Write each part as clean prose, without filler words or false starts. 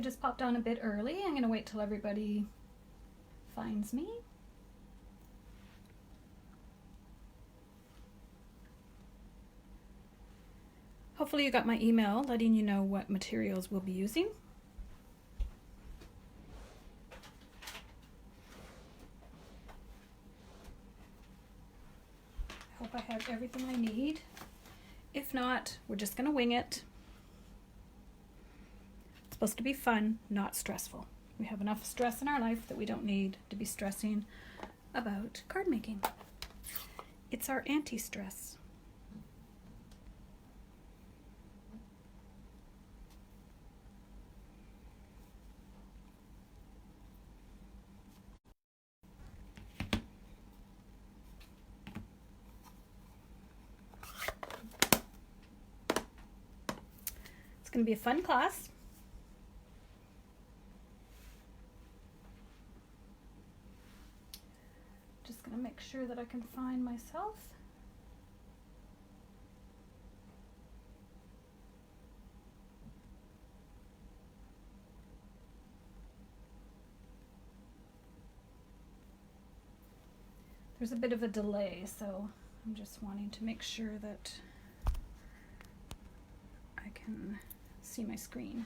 just popped on a bit early. I'm going to wait till everybody finds me. Hopefully you got my email letting you know what materials we'll be using. I hope I have everything I need. If not, we're just going to wing it. It's supposed to be fun, not stressful. We have enough stress in our life that we don't need to be stressing about card making. It's our anti-stress. It's going to be a fun class. Just going to make sure that I can find myself. There's a bit of a delay, so I'm just wanting to make sure that I can see my screen.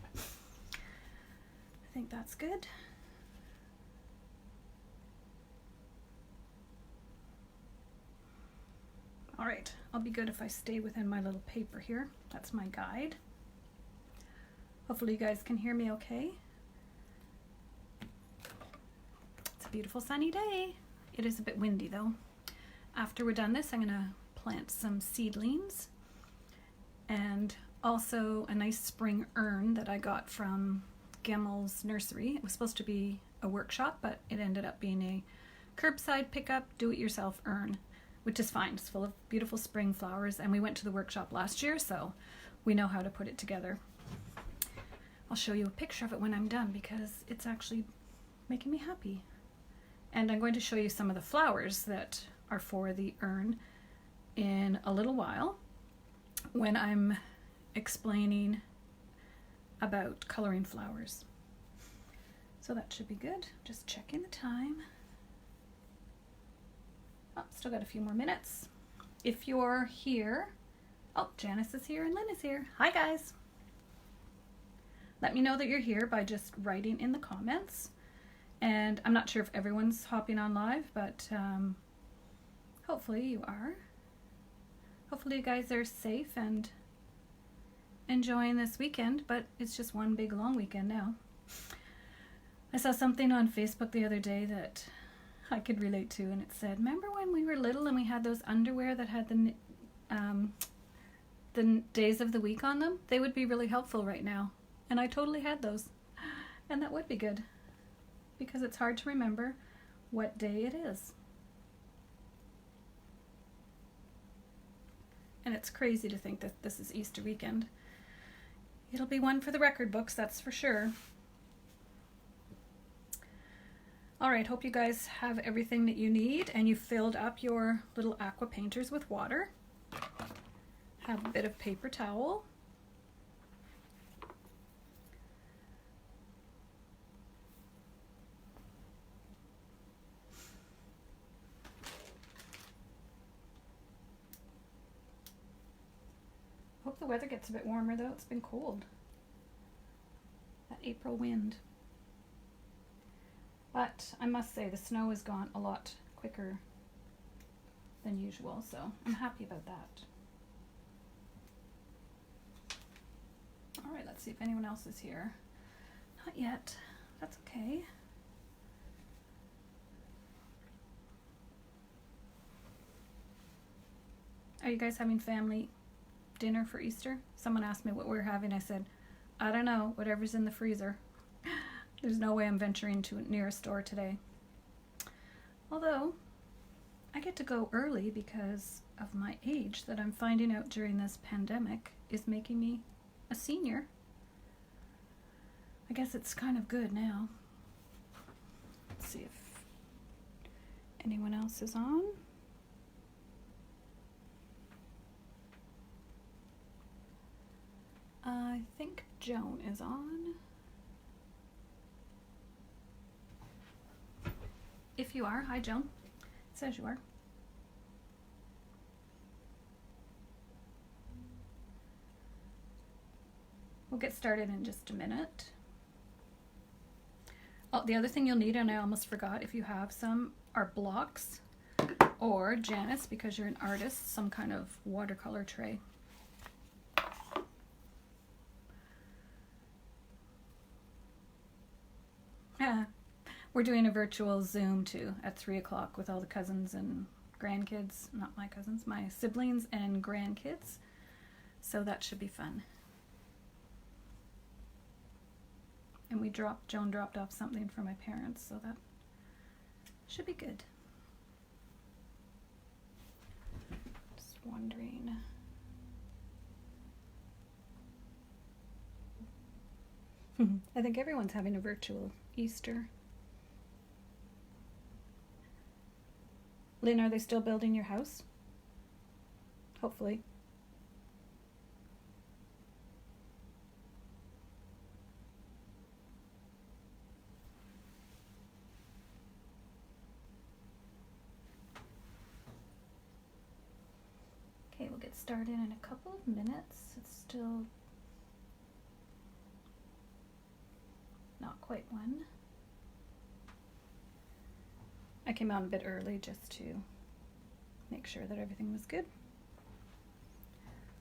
I think that's good. All right, I'll be good if I stay within my little paper here. That's my guide. Hopefully you guys can hear me okay. It's a beautiful sunny day. It is a bit windy though. After we're done this, I'm gonna plant some seedlings and also a nice spring urn that I got from Gemmel's nursery. It was supposed to be a workshop, but it ended up being a curbside pickup, do-it-yourself urn, which is fine. It's full of beautiful spring flowers, and we went to the workshop last year, so we know how to put it together. I'll show you a picture of it when I'm done because it's actually making me happy. And I'm going to show you some of the flowers that are for the urn in a little while when I'm explaining about coloring flowers. So that should be good. Just checking the time. Oh, still got a few more minutes. If you're here, oh, Janice is here and Lynn is here. Hi guys. Let me know that you're here by just writing in the comments. And I'm not sure if everyone's hopping on live, but hopefully you are. Hopefully you guys are safe and enjoying this weekend, but it's just one big long weekend now. I saw something on Facebook the other day that I could relate to, and it said, remember when we were little and we had those underwear that had the days of the week on them? They would be really helpful right now. And I totally had those. And that would be good, because it's hard to remember what day it is. And it's crazy to think that this is Easter weekend. It'll be one for the record books, that's for sure. All right, hope you guys have everything that you need and you filled up your little aqua painters with water. Have a bit of paper towel. Hope the weather gets a bit warmer though. It's been cold. That April wind. But I must say the snow has gone a lot quicker than usual, so I'm happy about that. All right, let's see if anyone else is here. Not yet. That's okay. Are you guys having family dinner for Easter? Someone asked me what we're having. I said, I don't know, whatever's in the freezer. There's no way I'm venturing to near a store today. Although, I get to go early because of my age that I'm finding out during this pandemic is making me a senior. I guess it's kind of good now. Let's see if anyone else is on. I think Joan is on. If you are, hi Joan. It says you are. We'll get started in just a minute. Oh, the other thing you'll need, and I almost forgot, if you have some, are blocks, or Janice, because you're an artist, some kind of watercolor tray. Yeah, we're doing a virtual Zoom too at 3 o'clock with all the cousins and grandkids, not my cousins, my siblings and grandkids. So that should be fun. And Joan dropped off something for my parents, so that should be good. Just wondering. I think everyone's having a virtual Easter. Lynn, are they still building your house? Hopefully. Okay, we'll get started in a couple of minutes. It's still not quite 1. I came out a bit early just to make sure that everything was good.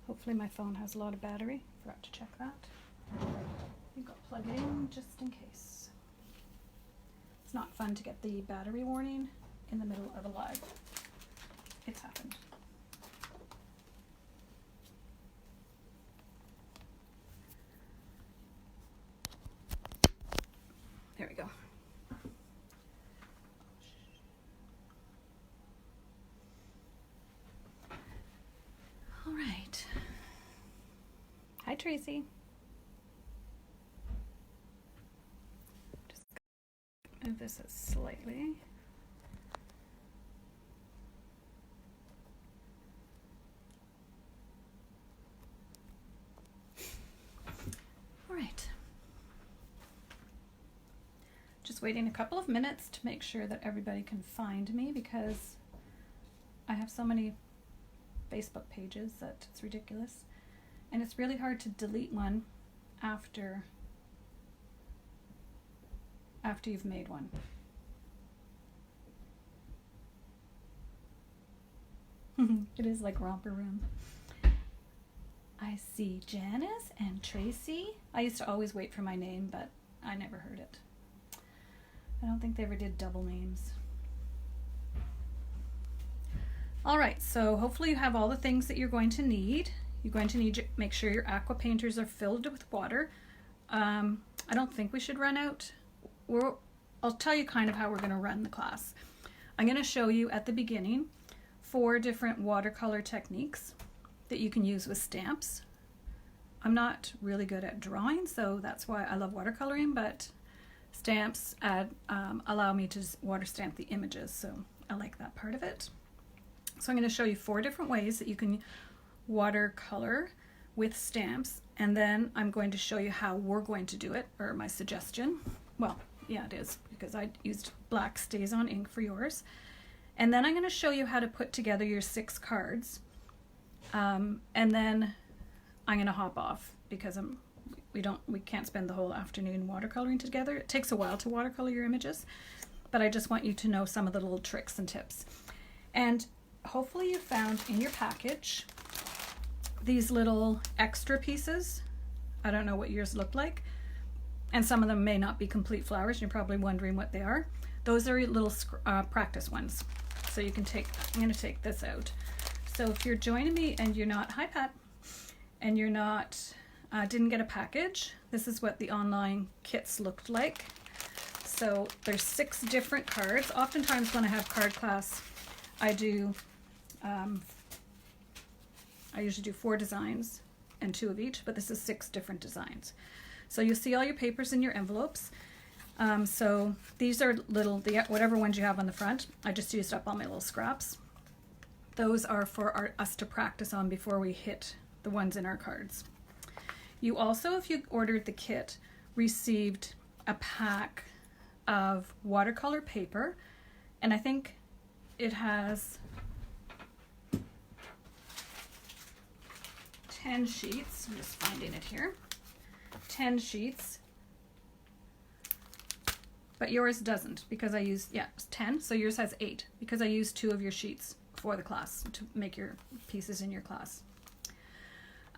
Hopefully my phone has a lot of battery. Forgot to check that. You've got to plug it in just in case. It's not fun to get the battery warning in the middle of a live. It's happened. There we go. All right. Hi, Tracy. Just move this slightly. All right. Just waiting a couple of minutes to make sure that everybody can find me, because I have so many Facebook pages that it's ridiculous, and it's really hard to delete one after you've made one. It is like romper room. I see Janice and Tracy. I used to always wait for my name, but I never heard it. I don't think they ever did double names. All right, so hopefully you have all the things that you're going to need. You're going to need to make sure your aqua painters are filled with water. I don't think we should run out. I'll tell you kind of how we're going to run the class. I'm going to show you at the beginning 4 different watercolor techniques that you can use with stamps. I'm not really good at drawing, so that's why I love watercoloring, but stamps allow me to water stamp the images, so I like that part of it. So I'm going to show you 4 different ways that you can watercolor with stamps, and then I'm going to show you how we're going to do it, or my suggestion. Well, yeah, it is, because I used black StazOn ink for yours. And then I'm going to show you how to put together your 6 cards, and then I'm going to hop off, because we can't spend the whole afternoon watercoloring together. It takes a while to watercolor your images, but I just want you to know some of the little tricks and tips. And hopefully you found in your package these little extra pieces. I don't know what yours look like, and some of them may not be complete flowers. You're probably wondering what they are. Those are little practice ones. So you can take, I'm going to take this out. So if you're joining me and you're not, hi Pat, and you're not, didn't get a package, this is what the online kits looked like. So there's 6 different cards. Oftentimes when I have card class, I usually do 4 designs and 2 of each, but this is 6 different designs. So you'll see all your papers in your envelopes. So these are whatever ones you have on the front. I just used up all my little scraps. Those are for us to practice on before we hit the ones in our cards. You also, if you ordered the kit, received a pack of watercolor paper, and I think it has 10 sheets. I'm just finding it here. 10 sheets. But yours doesn't, because I used, yeah, it's 10, so yours has 8, because I used 2 of your sheets for the class to make your pieces in your class.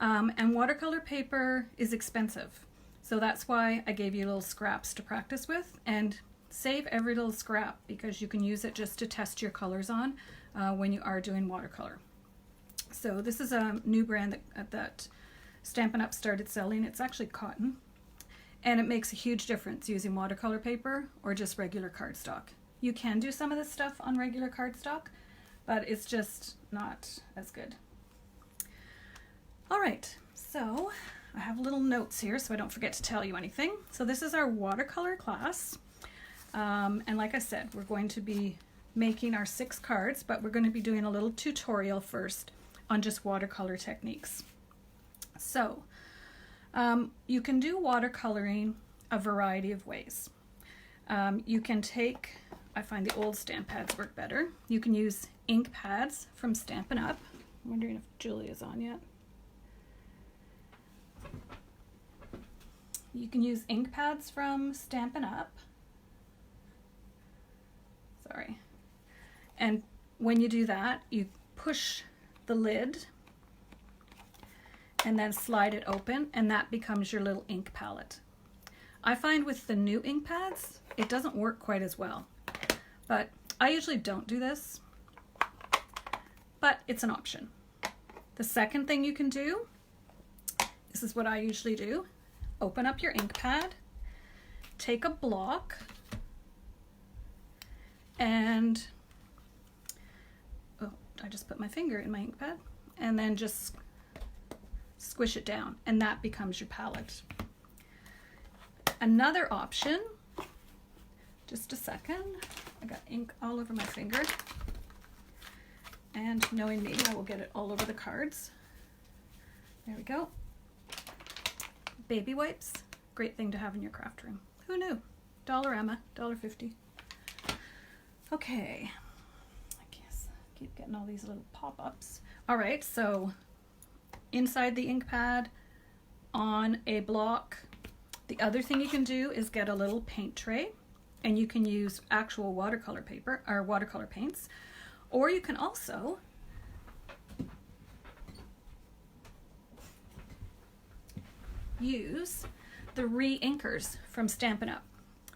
And watercolor paper is expensive, so that's why I gave you little scraps to practice with, and save every little scrap because you can use it just to test your colors on when you are doing watercolor. So this is a new brand that Stampin' Up! Started selling. It's actually cotton. And it makes a huge difference using watercolor paper or just regular cardstock. You can do some of this stuff on regular cardstock, but it's just not as good. All right, so I have little notes here so I don't forget to tell you anything. So this is our watercolor class. And like I said, we're going to be making our 6 cards, but we're going to be doing a little tutorial first on just watercolor techniques. So you can do watercoloring a variety of ways. You can take, I find the old stamp pads work better. You can use ink pads from Stampin' Up! I'm wondering if Julia's on yet. You can use ink pads from Stampin' Up! Sorry. And when you do that, you push the lid and then slide it open, and that becomes your little ink palette. I find with the new ink pads, it doesn't work quite as well, but I usually don't do this, but it's an option. The second thing you can do, this is what I usually do, open up your ink pad, take a block, and, oh, I just put my finger in my ink pad, and then just squish it down, and that becomes your palette. Another option, just a second, I got ink all over my finger, and knowing me, I will get it all over the cards. There we go. Baby wipes, great thing to have in your craft room. Who knew? Dollarama, $1.50. Okay, I guess I keep getting all these little pop-ups. All right, so inside the ink pad, on a block. The other thing you can do is get a little paint tray, and you can use actual watercolor paper or watercolor paints, or you can also use the re-inkers from Stampin' Up!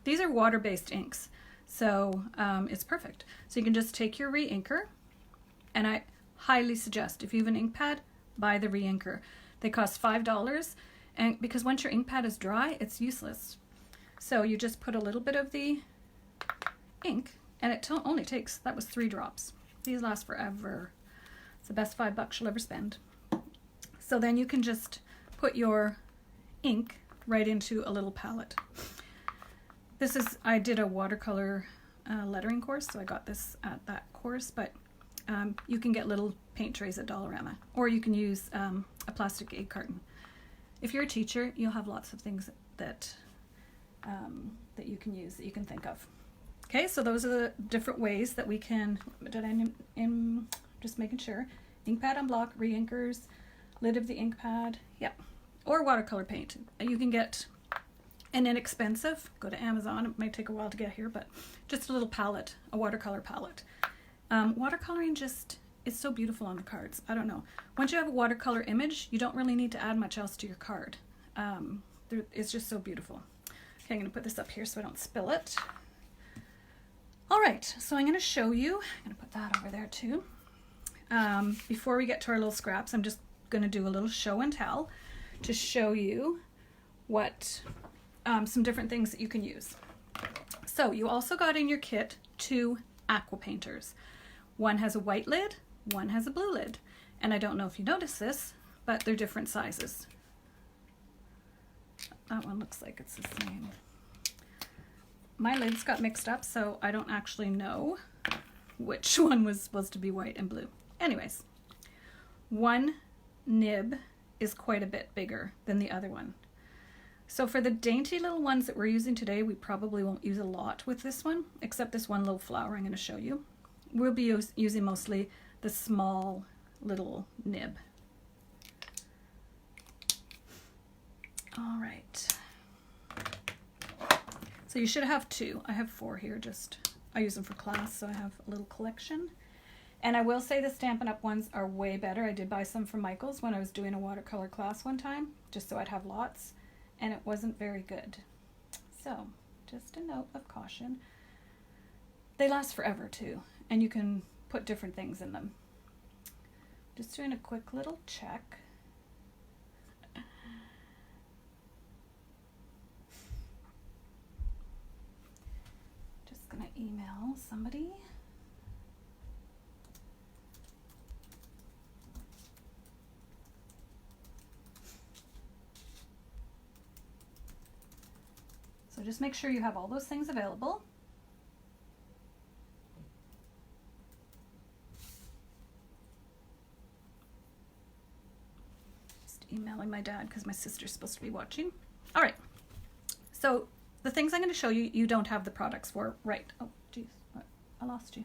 These are water-based inks, so it's perfect. So you can just take your re-inker, and I highly suggest, if you have an ink pad, buy the re-inker. They cost $5, and because once your ink pad is dry, it's useless. So you just put a little bit of the ink, and it only takes, that was 3 drops. These last forever. It's the best $5 you'll ever spend. So then you can just put your ink right into a little palette. This is, I did a watercolor lettering course, so I got this at that course, but you can get little paint trays at Dollarama, or you can use a plastic egg carton. If you're a teacher, you'll have lots of things that you can use, that you can think of. Okay, so those are the different ways that we can, just making sure, ink pad on block, re-inkers, lid of the ink pad, yep, or watercolor paint. You can get an inexpensive, go to Amazon, it might take a while to get here, but just a little palette, a watercolor palette. Watercoloring just, it's so beautiful on the cards. I don't know. Once you have a watercolor image, you don't really need to add much else to your card. It's just so beautiful. Okay, I'm going to put this up here so I don't spill it. All right, so I'm going to show you, I'm going to put that over there too. Before we get to our little scraps, I'm just going to do a little show and tell to show you what some different things that you can use. So you also got in your kit 2 aqua painters. One has a white lid, one has a blue lid. And I don't know if you notice this, but they're different sizes. that one looks like it's the same. My lids got mixed up, so I don't actually know which one was supposed to be white and blue. Anyways, one nib is quite a bit bigger than the other one. So for the dainty little ones that we're using today, we probably won't use a lot with this one, except this one little flower I'm going to show you. We'll be using mostly the small little nib. All right. So you should have 2. I have 4 here, I use them for class, so I have a little collection. And I will say the Stampin' Up! Ones are way better. I did buy some from Michael's when I was doing a watercolor class one time, just so I'd have lots, and it wasn't very good. So, just a note of caution. They last forever too, and you can put different things in them. Just doing a quick little check. Just gonna email somebody. So just make sure you have all those things available. Just emailing my dad because my sister's supposed to be watching. All right, so the things I'm going to show you, you don't have the products for, right? Oh, geez, I lost you.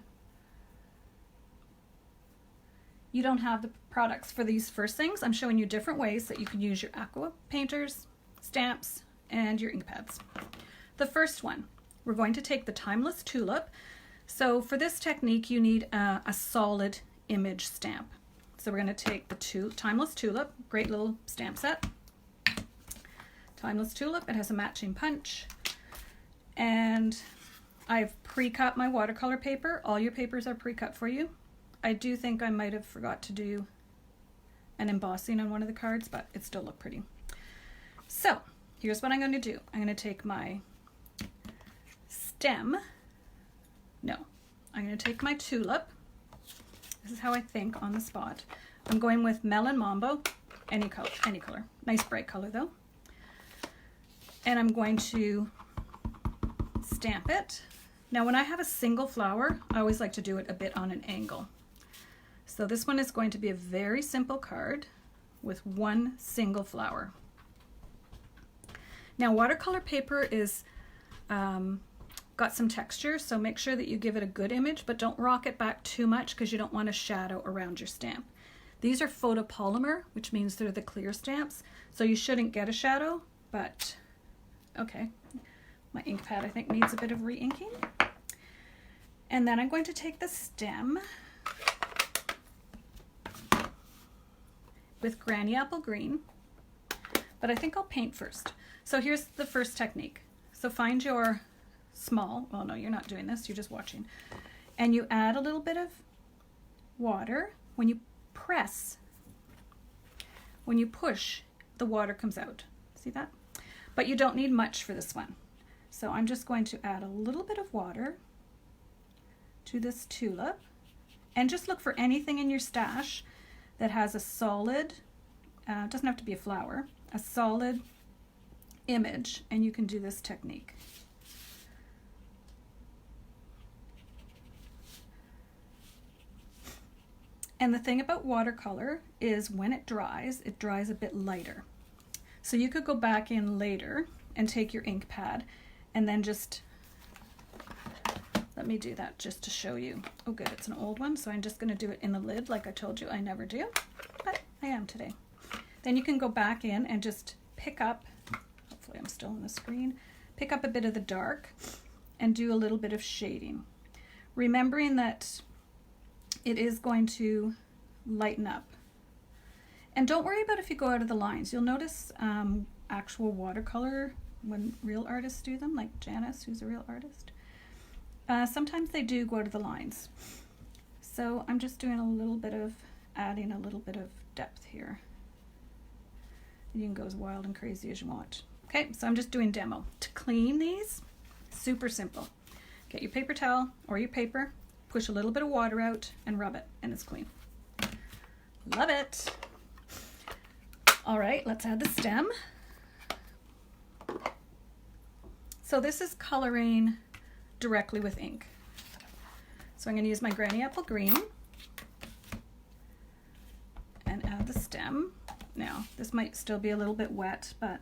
You don't have the products for these first things. I'm showing you different ways that you can use your aqua painters, stamps, and your ink pads. The first one, we're going to take the Timeless Tulip. So for this technique, you need a solid image stamp. So we're going to take the Timeless Tulip, great little stamp set. Timeless Tulip, it has a matching punch. And I've pre-cut my watercolor paper. All your papers are pre-cut for you. I do think I might have forgot to do an embossing on one of the cards, but it still looked pretty. So here's what I'm going to do. I'm going to take my stem. No, I'm going to take my tulip. This is how I think on the spot. I'm going with Melon Mambo, any color. Nice bright color though. And I'm going to stamp it. Now when I have a single flower, I always like to do it a bit on an angle. So this one is going to be a very simple card with one single flower. Now watercolor paper is got some texture, so make sure that you give it a good image, but don't rock it back too much because you don't want a shadow around your stamp. These are photopolymer, which means they're the clear stamps, so you shouldn't get a shadow, but okay. My ink pad I think needs a bit of re-inking. And then I'm going to take the stem with Granny Apple Green, but I think I'll paint first. So here's the first technique. So find your small, well no, you're not doing this, you're just watching. And you add a little bit of water. When you press, when you push, the water comes out. See that? But you don't need much for this one. So I'm just going to add a little bit of water to this tulip, and just look for anything in your stash that has a solid, doesn't have to be a flower, a solid image, and you can do this technique. And the thing about watercolor is when it dries a bit lighter. So you could go back in later and take your ink pad and then just, let me do that just to show you. Oh good, it's an old one, so I'm just going to do it in the lid like I told you I never do, but I am today. Then you can go back in and just pick up, hopefully I'm still on the screen, pick up a bit of the dark and do a little bit of shading. Remembering that it is going to lighten up. And don't worry about if you go out of the lines. You'll notice actual watercolor, when real artists do them, like Janice, who's a real artist, sometimes they do go out of the lines. So I'm just doing a little bit of, adding a little bit of depth here. You can go as wild and crazy as you want. Okay, so I'm just doing demo. To clean these, super simple. Get your paper towel or your paper, push a little bit of water out and rub it, and it's clean. Love it. All right, let's add the stem. So this is coloring directly with ink. So I'm going to use my Granny Apple Green and add the stem. Now, this might still be a little bit wet, but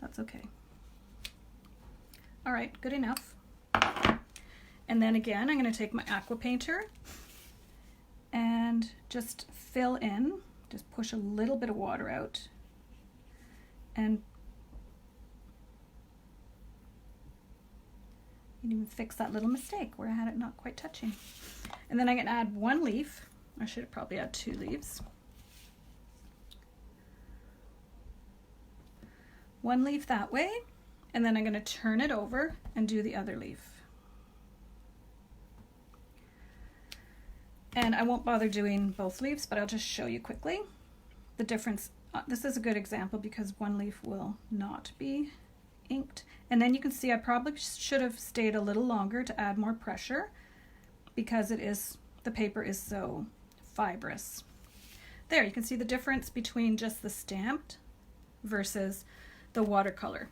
that's okay. All right, good enough. And then again, I'm going to take my aqua painter and just fill in, just push a little bit of water out, and you can even fix that little mistake where I had it not quite touching. And then I'm going to add one leaf. I should probably add 2 leaves. One leaf that way, and then I'm going to turn it over and do the other leaf. And I won't bother doing both leaves, but I'll just show you quickly the difference. This is a good example because one leaf will not be inked. And then you can see I probably should have stayed a little longer to add more pressure because the paper is so fibrous. There, you can see the difference between just the stamped versus the watercolor.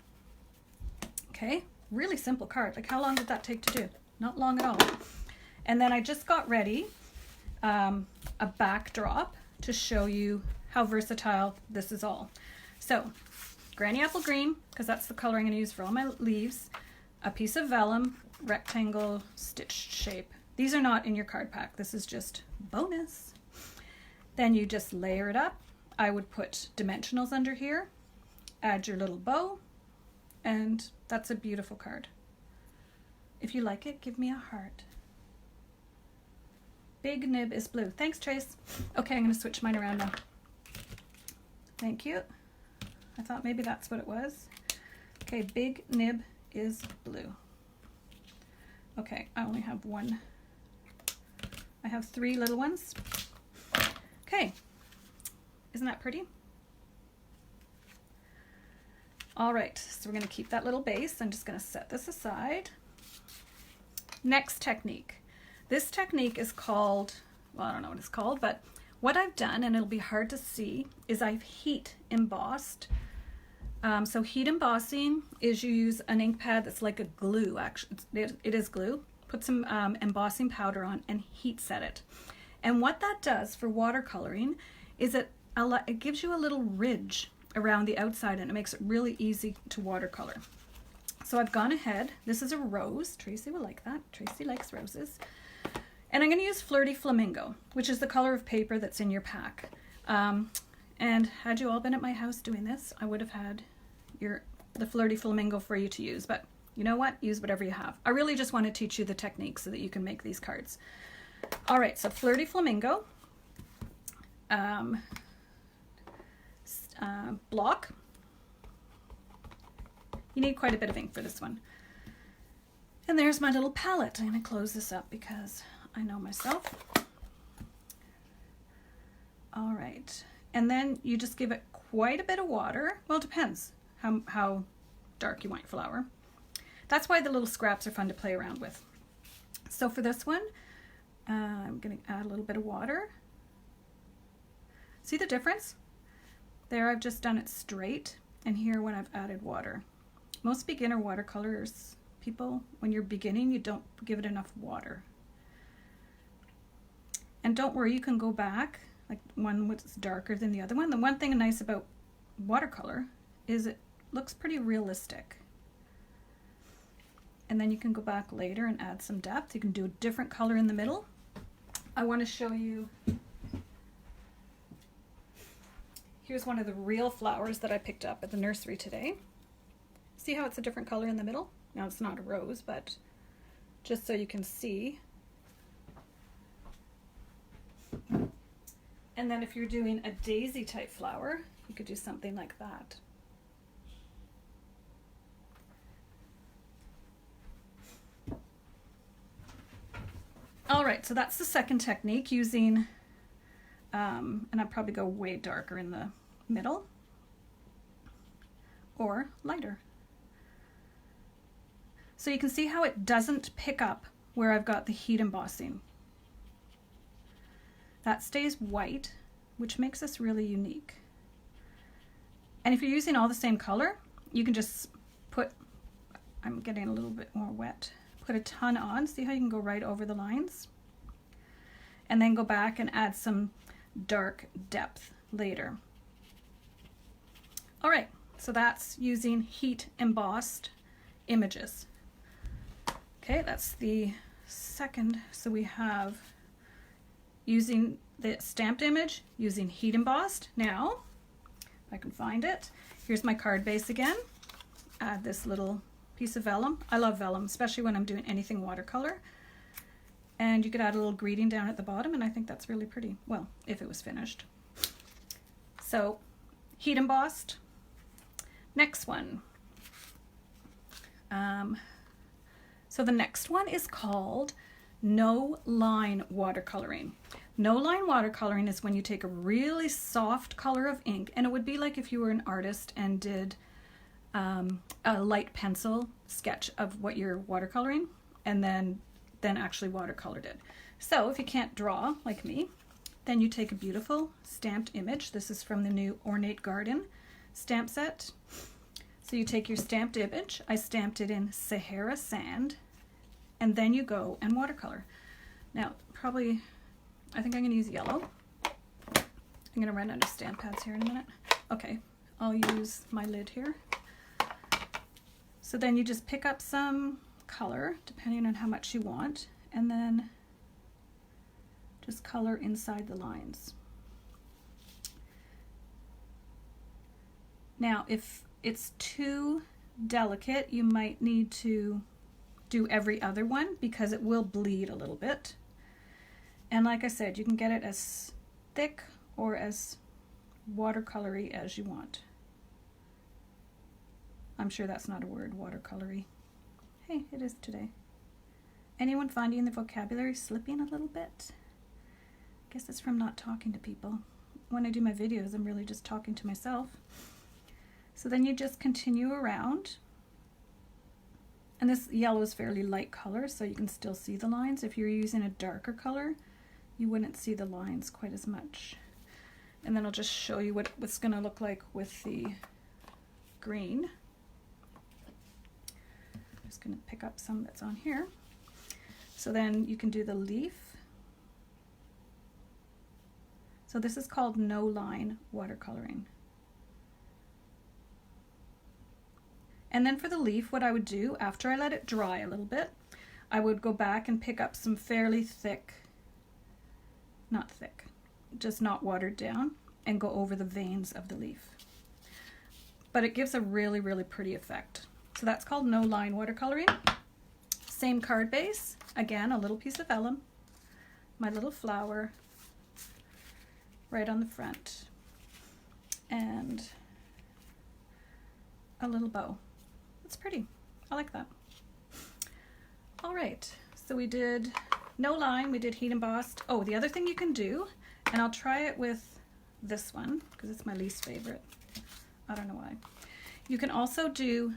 Okay, really simple card. Like, how long did that take to do? Not long at all. And then I just got ready a backdrop to show you how versatile this is all. So, Granny Apple Green, because that's the color I'm going to use for all my leaves, a piece of vellum, rectangle stitched shape. These are not in your card pack. This is just bonus. Then you just layer it up. I would put dimensionals under here, add your little bow, and that's a beautiful card. If you like it, give me a heart. Big nib is blue. Thanks, Trace. Okay, I'm going to switch mine around now. Thank you. I thought maybe that's what it was. Okay, big nib is blue. Okay, I only have one. I have 3 little ones. Okay, isn't that pretty? All right, so we're going to keep that little base. I'm just going to set this aside. Next technique. This technique is called, well, I don't know what it's called, but what I've done, and it'll be hard to see, is I've heat embossed. So heat embossing is you use an ink pad that's like a glue, actually. It is glue. Put some embossing powder on and heat set it. And what that does for watercoloring is it gives you a little ridge around the outside, and it makes it really easy to watercolor. So I've gone ahead. This is a rose. Tracy will like that. Tracy likes roses. And I'm going to use Flirty Flamingo, which is the color of paper that's in your pack. And had you all been at my house doing this, I would have had the Flirty Flamingo for you to use. But you know what? Use whatever you have. I really just want to teach you the technique so that you can make these cards. All right, so Flirty Flamingo. Block. You need quite a bit of ink for this one. And there's my little palette. I'm going to close this up because I know myself. All right. And then you just give it quite a bit of water. Well, it depends how dark you want your flower. That's why the little scraps are fun to play around with. So for this one, I'm going to add a little bit of water. See the difference? There I've just done it straight, and here when I've added water. Most beginner watercolors people, when you're beginning, you don't give it enough water. And don't worry, you can go back, like one was darker than the other one. The one thing nice about watercolor is it looks pretty realistic. And then you can go back later and add some depth. You can do a different color in the middle. I want to show you, here's one of the real flowers that I picked up at the nursery today. See how it's a different color in the middle? Now it's not a rose, but just so you can see. And then if you're doing a daisy type flower, you could do something like that. All right, so that's the second technique, using, and I'd probably go way darker in the middle or lighter. So you can see how it doesn't pick up where I've got the heat embossing. That stays white, which makes this really unique. And if you're using all the same color, you can just put, I'm getting a little bit more wet, put a ton on. See how you can go right over the lines? And then go back and add some dark depth later. All right, so that's using heat embossed images. Okay, that's the second. So we have using the stamped image, using heat embossed. Now, if I can find it, here's my card base again. Add this little piece of vellum. I love vellum, especially when I'm doing anything watercolor. And you could add a little greeting down at the bottom, and I think that's really pretty. Well, if it was finished. So, heat embossed. Next one. So the next one is called no line watercoloring. No line watercoloring is when you take a really soft color of ink, and it would be like if you were an artist and did a light pencil sketch of what you're watercoloring, and then actually watercolored it. So if you can't draw like me, then you take a beautiful stamped image. This is from the new Ornate Garden stamp set. So you take your stamped image. I stamped it in Sahara sand, and then you go and watercolor. Now, probably, I think I'm going to use yellow. I'm going to run out of stamp pads here in a minute. Okay, I'll use my lid here. So then you just pick up some color, depending on how much you want, and then just color inside the lines. Now, if it's too delicate, you might need to do every other one because it will bleed a little bit. And like I said, you can get it as thick or as watercolory as you want. I'm sure that's not a word, watercolory. Hey, it is today. Anyone finding the vocabulary slipping a little bit? I guess it's from not talking to people. When I do my videos, I'm really just talking to myself. So then you just continue around. And this yellow is fairly light color, so you can still see the lines. If you're using a darker color, you wouldn't see the lines quite as much. And then I'll just show you what it's going to look like with the green. I'm just going to pick up some that's on here. So then you can do the leaf. So this is called no line watercoloring. And then for the leaf, what I would do after I let it dry a little bit, I would go back and pick up some fairly thick, not thick, just not watered down, and go over the veins of the leaf. But it gives a really, really pretty effect. So that's called no line watercoloring. Same card base, again, a little piece of vellum, my little flower right on the front, and a little bow. It's pretty. I like that. All right, so we did no line, we did heat embossed. Oh, the other thing you can do, and I'll try it with this one because it's my least favorite. I don't know why. You can also do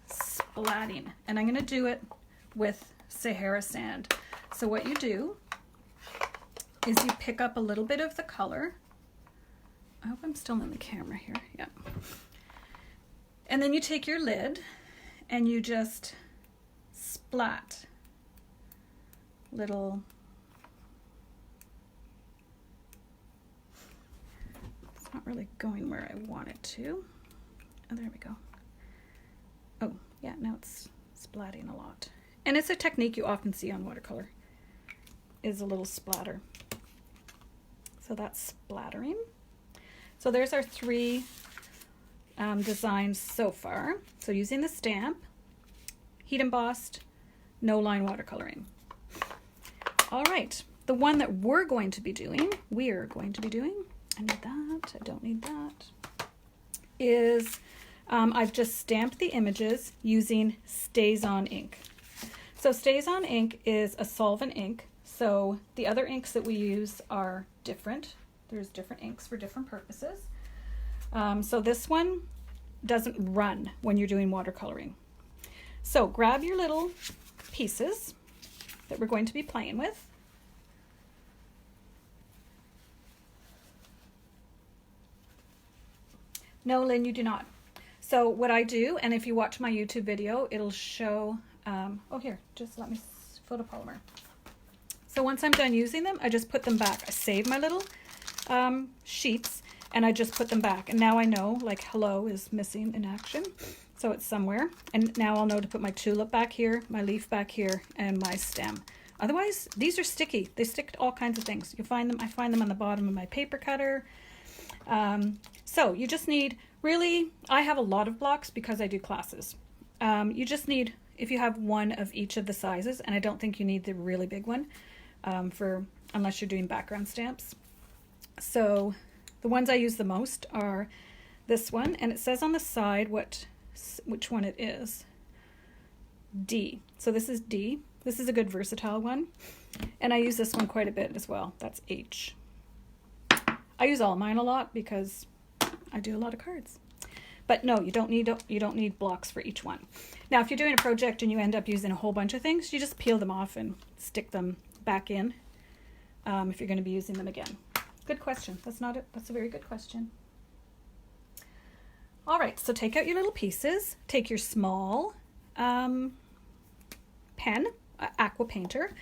splatting, and I'm going to do it with Sahara sand. So what you do is you pick up a little bit of the color. I hope I'm still in the camera here. Yeah. And then you take your lid and you just splat little, it's not really going where I want it to. Oh, there we go. Oh, yeah, now it's splatting a lot. And it's a technique you often see on watercolor, is a little splatter. So that's splattering. So there's our three designs so far. So using the stamp, heat embossed, no line watercoloring. All right, the one that we're going to be doing, I need that, I don't need that, is I've just stamped the images using StazOn ink. So StazOn ink is a solvent ink. So the other inks that we use are different. There's different inks for different purposes. So this one doesn't run when you're doing watercoloring. So grab your little pieces that we're going to be playing with. No, Lynn, you do not. So what I do, and if you watch my YouTube video, it'll show, oh here, just let me photopolymer. So once I'm done using them, I just put them back. I save my little sheets and I just put them back. And now I know, like, hello is missing in action. So it's somewhere. And now I'll know to put my tulip back here, my leaf back here, and my stem. Otherwise, these are sticky. They stick to all kinds of things. You find them, I find them on the bottom of my paper cutter. So you just need, really, I have a lot of blocks because I do classes. You just need, if you have one of each of the sizes, and I don't think you need the really big one unless you're doing background stamps. So the ones I use the most are this one, and it says on the side which one it is. D. So this is D. This is a good versatile one, and I use this one quite a bit as well. That's H. I use all mine a lot because I do a lot of cards. But no, you don't need blocks for each one. Now, if you're doing a project and you end up using a whole bunch of things, you just peel them off and stick them back in if you're going to be using them again. Good question. That's a very good question. All right, so take out your little pieces. Take your small pen, aqua painter.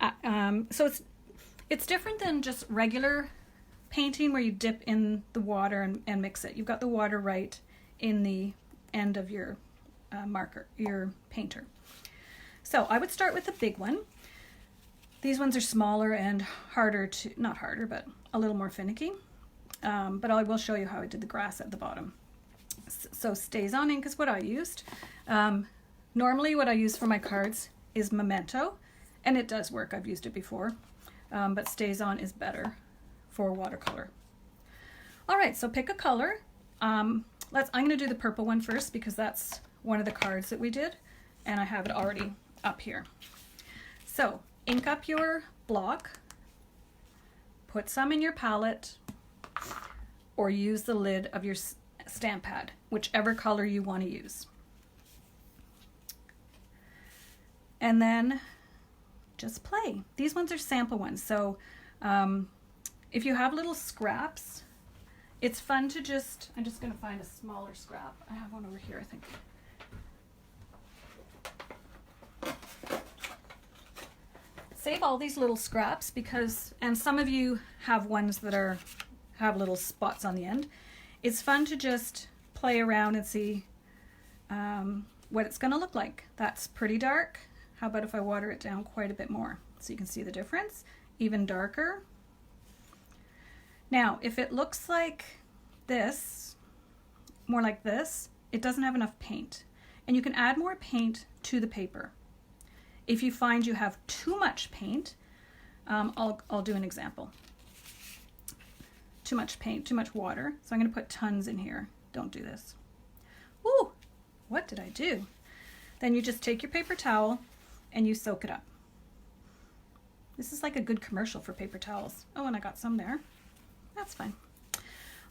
So it's different than just regular painting where you dip in the water and mix it. You've got the water right in the end of your marker, your painter. So I would start with the big one. These ones are smaller and harder to, not harder, but a little more finicky. But I will show you how I did the grass at the bottom. So StazOn ink is what I used. Normally what I use for my cards is Memento, and it does work. I've used it before, but StazOn is better for watercolor. All right, so pick a color. I'm going to do the purple one first because that's one of the cards that we did, and I have it already up here. So ink up your block, put some in your palette, or use the lid of your stamp pad, whichever color you want to use. And then just play. These ones are sample ones, so if you have little scraps, it's fun to just, I'm just going to find a smaller scrap. I have one over here, I think. Save all these little scraps because, and some of you have ones that have little spots on the end. It's fun to just play around and see what it's going to look like. That's pretty dark. How about if I water it down quite a bit more so you can see the difference? Even darker. Now, if it looks like this, more like this, it doesn't have enough paint. And you can add more paint to the paper. If you find you have too much paint, I'll do an example. Too much paint, too much water. So I'm going to put tons in here. Don't do this. Ooh, what did I do? Then you just take your paper towel and you soak it up. This is like a good commercial for paper towels. Oh, and I got some there. That's fine.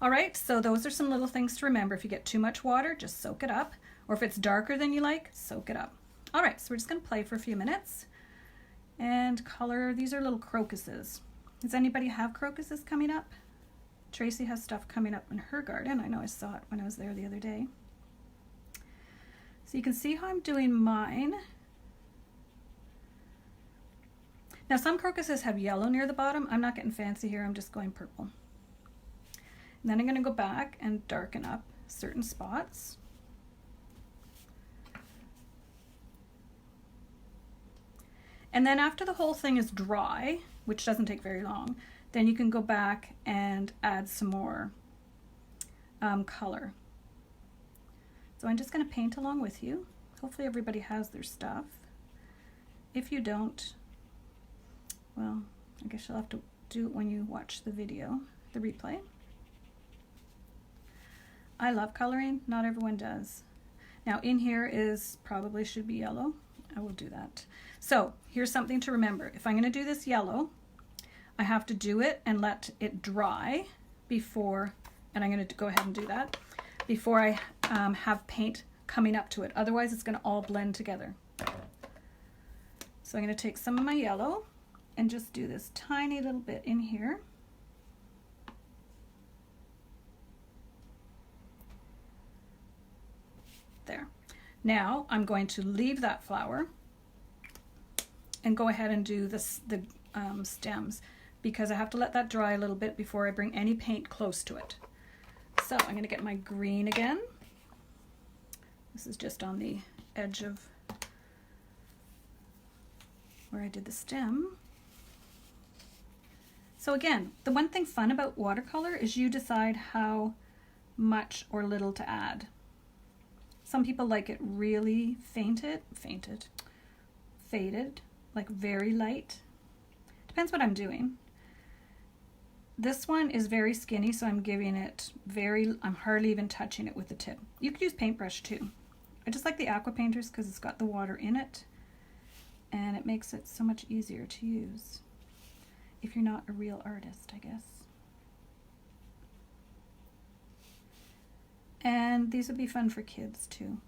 All right, so those are some little things to remember. If you get too much water, just soak it up. Or if it's darker than you like, soak it up. All right, so we're just going to play for a few minutes and color. These are little crocuses. Does anybody have crocuses coming up? Tracy has stuff coming up in her garden. I know I saw it when I was there the other day. So you can see how I'm doing mine. Now some crocuses have yellow near the bottom. I'm not getting fancy here. I'm just going purple. And then I'm going to go back and darken up certain spots. And then after the whole thing is dry, which doesn't take very long, then you can go back and add some more color. So I'm just going to paint along with you. Hopefully everybody has their stuff. If you don't, well, I guess you'll have to do it when you watch the video, the replay. I love coloring. Not everyone does. Now in here is probably should be yellow. I will do that. So here's something to remember. If I'm going to do this yellow, I have to do it and let it dry before, and I'm going to go ahead and do that, before I have paint coming up to it. Otherwise it's going to all blend together. So I'm going to take some of my yellow and just do this tiny little bit in here. Now I'm going to leave that flower and go ahead and do the stems, because I have to let that dry a little bit before I bring any paint close to it. So I'm going to get my green again. This is just on the edge of where I did the stem. So again, the one thing fun about watercolor is you decide how much or little to add. Some people like it really faded, like very light. Depends what I'm doing. This one is very skinny, so I'm giving it I'm hardly even touching it with the tip. You could use paintbrush too. I just like the aqua painters because it's got the water in it and it makes it so much easier to use if you're not a real artist, I guess. And these would be fun for kids too.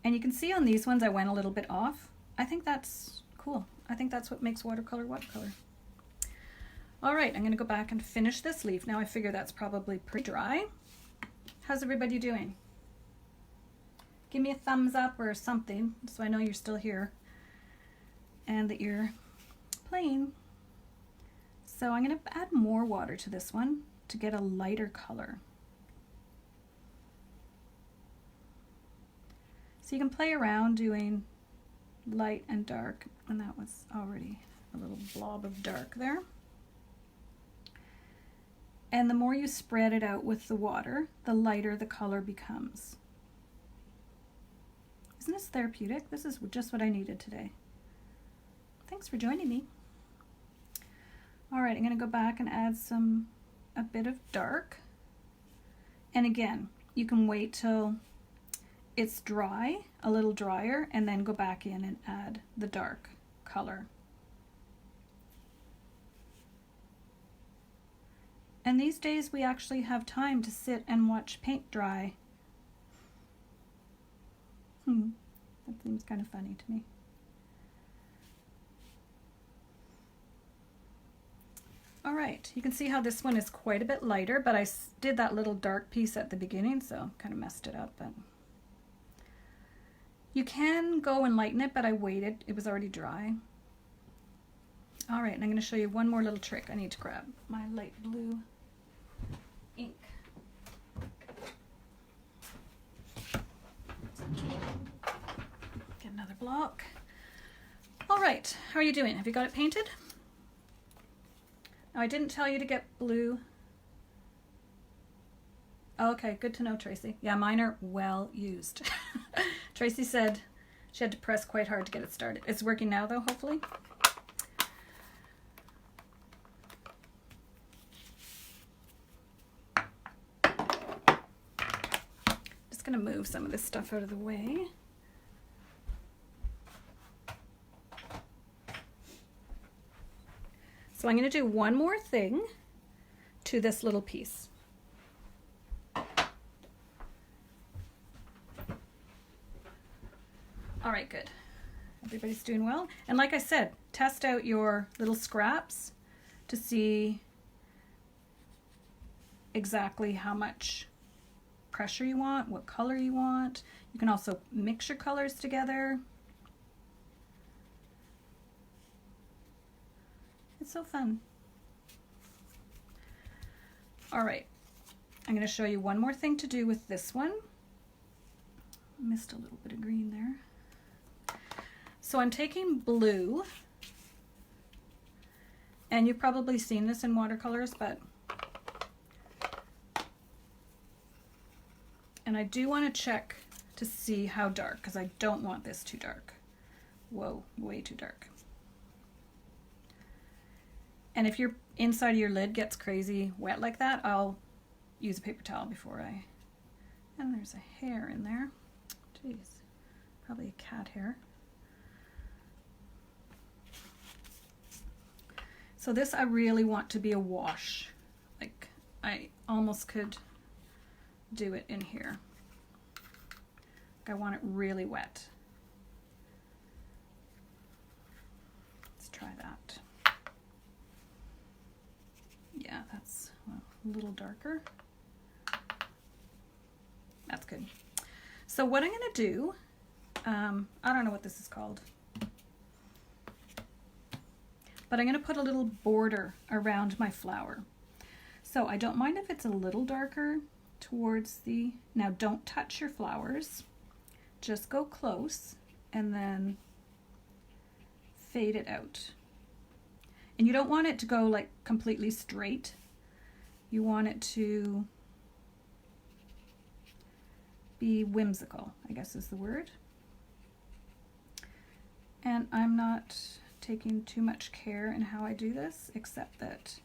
And you can see on these ones I went a little bit off. I think that's cool. I think that's what makes watercolor watercolor. All right, I'm gonna go back and finish this leaf. Now I figure that's probably pretty dry. How's everybody doing? Give me a thumbs up or something so I know you're still here and that you're playing. So I'm gonna add more water to this one to get a lighter color. So you can play around doing light and dark, and that was already a little blob of dark there. And the more you spread it out with the water, the lighter the color becomes. Isn't this therapeutic? This is just what I needed today. Thanks for joining me. All right, I'm gonna go back and add a bit of dark. And again, you can wait till it's dry, a little drier, and then go back in and add the dark color. And these days we actually have time to sit and watch paint dry. That seems kind of funny to me. All right, you can see how this one is quite a bit lighter, but I did that little dark piece at the beginning, so kind of messed it up. But you can go and lighten it, but I waited. It was already dry. All right, and I'm going to show you one more little trick. I need to grab my light blue ink. Get another block. All right, how are you doing? Have you got it painted? Now, I didn't tell you to get blue. Okay, good to know, Tracy. Yeah, mine are well used. Tracy said she had to press quite hard to get it started. It's working now, though, hopefully. Just gonna move some of this stuff out of the way. So I'm going to do one more thing to this little piece. All right, good. Everybody's doing well. And like I said, test out your little scraps to see exactly how much pressure you want, what color you want. You can also mix your colors together. It's so fun. All right, I'm going to show you one more thing to do with this one. Missed a little bit of green there. So I'm taking blue, and you've probably seen this in watercolors, and I do want to check to see how dark, because I don't want this too dark. Whoa, way too dark. And if your inside of your lid gets crazy wet like that, I'll use a paper towel before I... And there's a hair in there. Jeez, probably a cat hair. So this I really want to be a wash. Like, I almost could do it in here. Like, I want it really wet. Let's try that. Yeah, that's, well, a little darker. That's good. So what I'm going to do, I don't know what this is called, but I'm going to put a little border around my flower. So I don't mind if it's a little darker towards the, now don't touch your flowers, just go close and then fade it out. And you don't want it to go like completely straight. You want it to be whimsical, I guess is the word. And I'm not taking too much care in how I do this, except that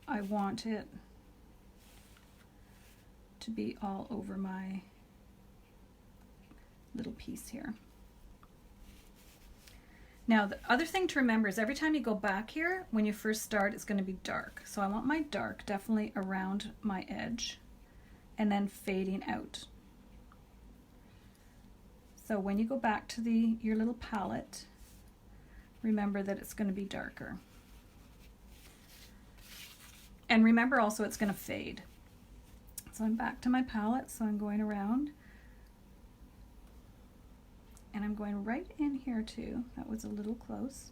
I want it to be all over my little piece here. Now the other thing to remember is every time you go back here, when you first start, it's going to be dark. So I want my dark definitely around my edge and then fading out. So when you go back to your little palette, remember that it's going to be darker. And remember also it's going to fade. So I'm back to my palette, so I'm going around. And I'm going right in here too. That was a little close.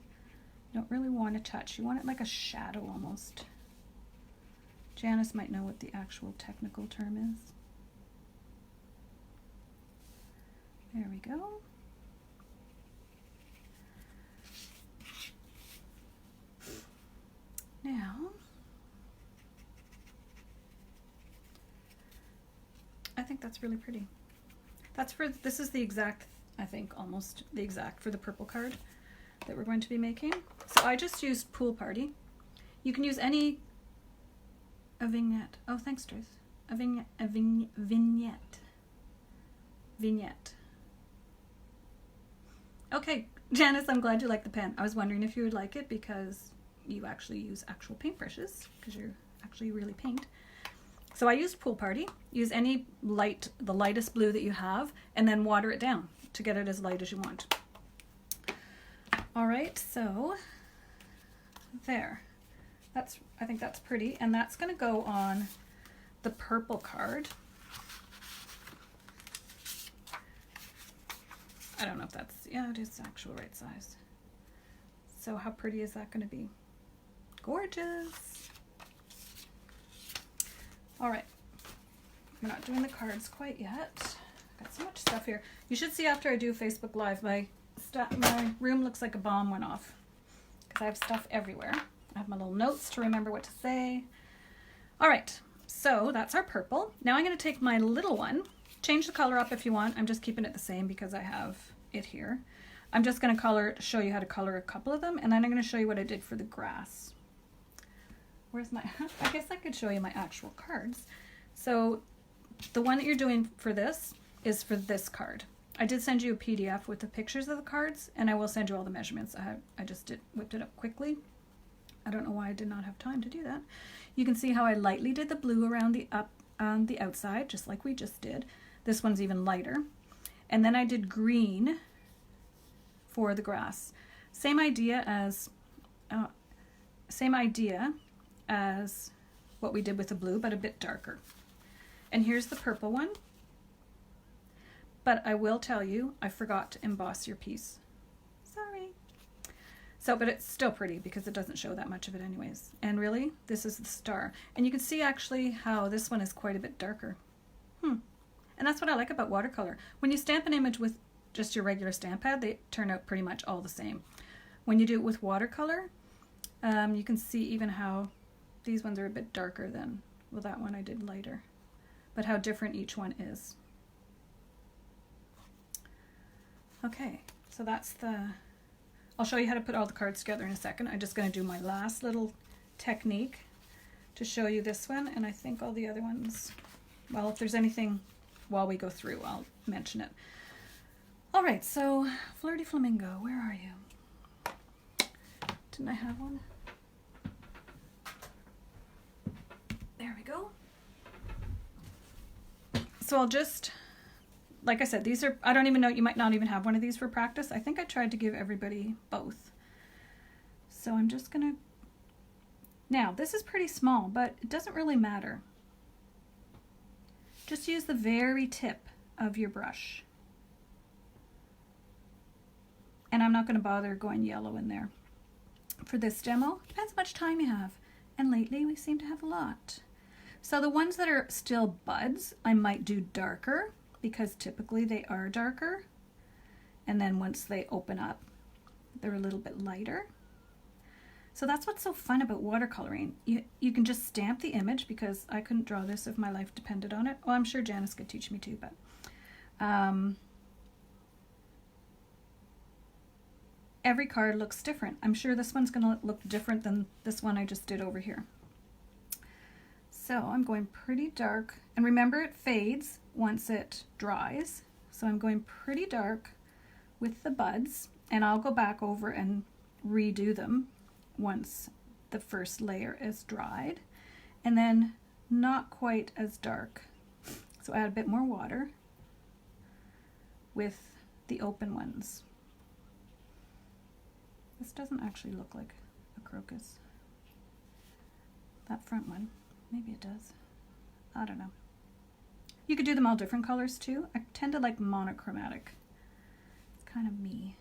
You don't really want to touch. You want it like a shadow almost. Janice might know what the actual technical term is. There we go. Now, I think that's really pretty. That's for, this is the exact, I think almost the exact for the purple card that we're going to be making. So I just used Pool Party. You can use any, a vignette. Oh, thanks, Trace. A vignette. Vignette. Okay, Janice, I'm glad you like the pen. I was wondering if you would like it because you actually use actual paintbrushes because you're actually really paint. So I used Pool Party. Use any light, the lightest blue that you have, and then water it down to get it as light as you want. All right, so there. That's, I think that's pretty, and that's going to go on the purple card. I don't know if that's, yeah, it is actual right size. So how pretty is that going to be? Gorgeous. All right, we're not doing the cards quite yet. Got so much stuff here. You should see after I do Facebook Live, my room looks like a bomb went off because I have stuff everywhere. I have my little notes to remember what to say. All right, so that's our purple. Now I'm going to take my little one. Change the color up if you want. I'm just keeping it the same because I have it here. I'm just going to show you how to color a couple of them, and then I'm going to show you what I did for the grass. Where's my, I guess I could show you my actual cards. So the one that you're doing for this is for this card. I did send you a PDF with the pictures of the cards, and I will send you all the measurements. I just whipped it up quickly. I don't know why I did not have time to do that. You can see how I lightly did the blue around the outside, just like we just did. This one's even lighter. And then I did green for the grass. Same idea as what we did with the blue, but a bit darker. And here's the purple one. But I will tell you, I forgot to emboss your piece. Sorry. So, but it's still pretty because it doesn't show that much of it anyways. And really, this is the star. And you can see actually how this one is quite a bit darker. And that's what I like about watercolor. When you stamp an image with just your regular stamp pad, they turn out pretty much all the same. When you do it with watercolor, you can see even how these ones are a bit darker than, well, that one I did lighter, but how different each one is. Okay, so that's I'll show you how to put all the cards together in a second. I'm just going to do my last little technique to show you this one, and I think all the other ones, well, if there's anything while we go through, I'll mention it. All right, so Flirty Flamingo, where are you? Didn't I have one? There we go. So I'll just, like I said, these are, I don't even know, you might not even have one of these for practice. I think I tried to give everybody both. So I'm just gonna Now, this is pretty small, but it doesn't really matter. Just use the very tip of your brush. And I'm not going to bother going yellow in there. For this demo, depends how much time you have. And lately we seem to have a lot. So the ones that are still buds, I might do darker because typically they are darker. And then once they open up, they're a little bit lighter. So that's what's so fun about watercoloring. You can just stamp the image, because I couldn't draw this if my life depended on it. Well, I'm sure Janice could teach me too, but every card looks different. I'm sure this one's going to look different than this one I just did over here. So I'm going pretty dark, and remember it fades once it dries. So I'm going pretty dark with the buds, and I'll go back over and redo them once the first layer is dried, and then not quite as dark. So add a bit more water with the open ones. This doesn't actually look like a crocus. That front one, maybe it does. I don't know. You could do them all different colors too. I tend to like monochromatic. It's kind of me.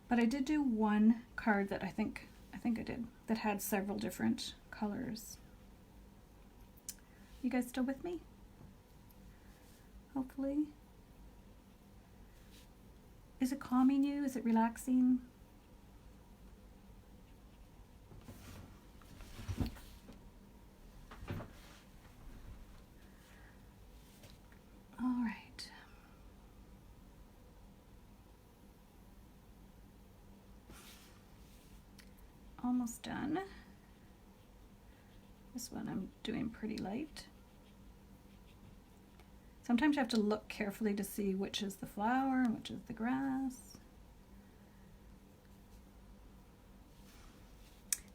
But I did do one card that I think I did, that had several different colors. You guys still with me? Hopefully. Is it calming you? Is it relaxing? All right. Almost done. This one I'm doing pretty light. Sometimes you have to look carefully to see which is the flower and which is the grass.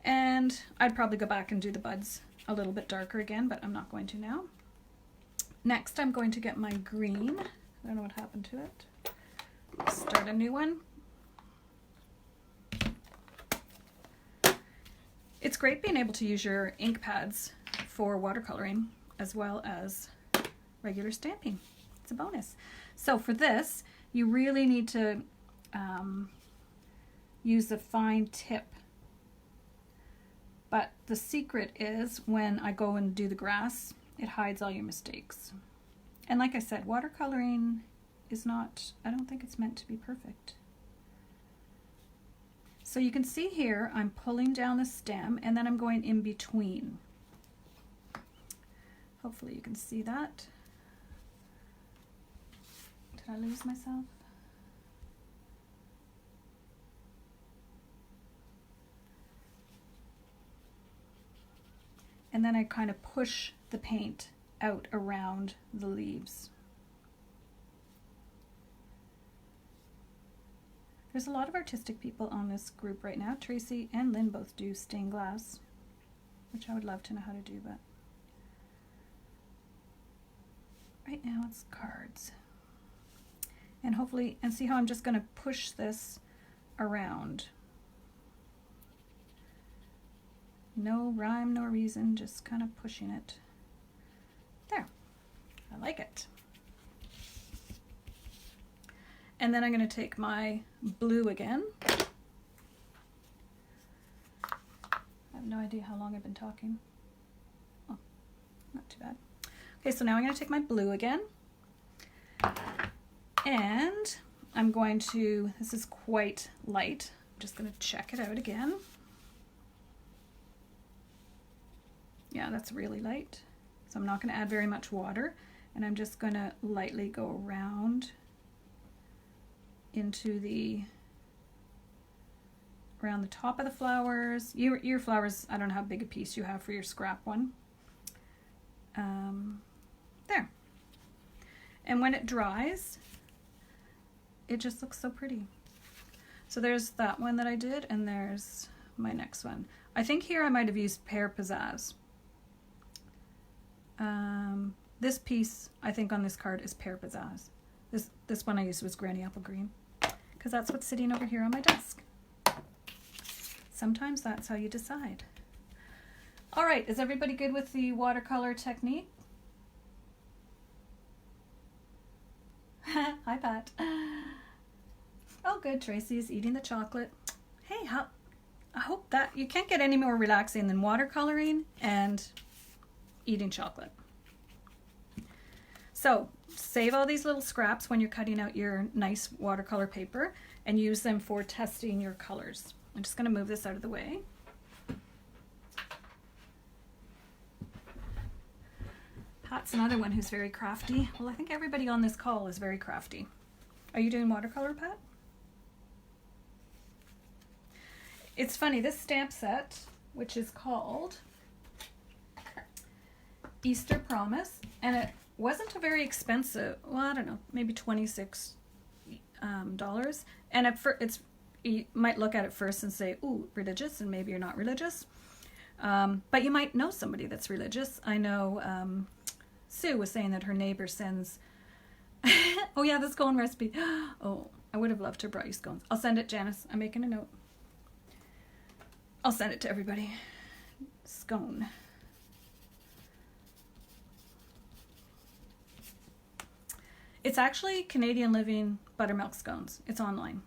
And I'd probably go back and do the buds a little bit darker again, but I'm not going to now. Next, I'm going to get my green. I don't know what happened to it. Start a new one. It's great being able to use your ink pads for watercoloring as well as regular stamping. It's a bonus. So for this, you really need to use a fine tip. But the secret is when I go and do the grass, it hides all your mistakes. And like I said, watercoloring is not, I don't think it's meant to be perfect. So you can see here, I'm pulling down the stem and then I'm going in between. Hopefully you can see that. Did I lose myself? And then I kind of push the paint out around the leaves. There's a lot of artistic people on this group right now. Tracy and Lynn both do stained glass, which I would love to know how to do, but right now it's cards. And hopefully, and see how I'm just going to push this around. No rhyme, no reason, just kind of pushing it. There, I like it. And then I'm going to take my blue again. I have no idea how long I've been talking. Oh, not too bad. Okay, so now I'm going to take my blue again. And I'm going to, this is quite light. I'm just going to check it out again. Yeah, that's really light. So I'm not going to add very much water. And I'm just going to lightly go around into around the top of the flowers. Your flowers, I don't know how big a piece you have for your scrap one. There. And when it dries, it just looks so pretty. So there's that one that I did, and there's my next one. I think here I might have used Pear Pizzazz. This piece, I think on this card, is Pear Pizzazz. This one I used was Granny Apple Green, because that's what's sitting over here on my desk. Sometimes that's how you decide. All right, is everybody good with the watercolor technique? Hi, Pat. Oh, good. Tracy's eating the chocolate. Hey, I hope that you can't get any more relaxing than watercoloring and eating chocolate. So save all these little scraps when you're cutting out your nice watercolor paper and use them for testing your colors. I'm just going to move this out of the way. Pat's another one who's very crafty. Well, I think everybody on this call is very crafty. Are you doing watercolor, Pat? It's funny, this stamp set, which is called Easter Promise, and it wasn't a very expensive, well, I don't know, maybe $26. And you might look at it first and say, ooh, religious, and maybe you're not religious. But you might know somebody that's religious. I know Sue was saying that her neighbor sends, oh yeah, the scone recipe. Oh, I would have loved to have brought you scones. I'll send it, Janice. I'm making a note. I'll send it to everybody. Scone. It's actually Canadian Living buttermilk scones. It's online,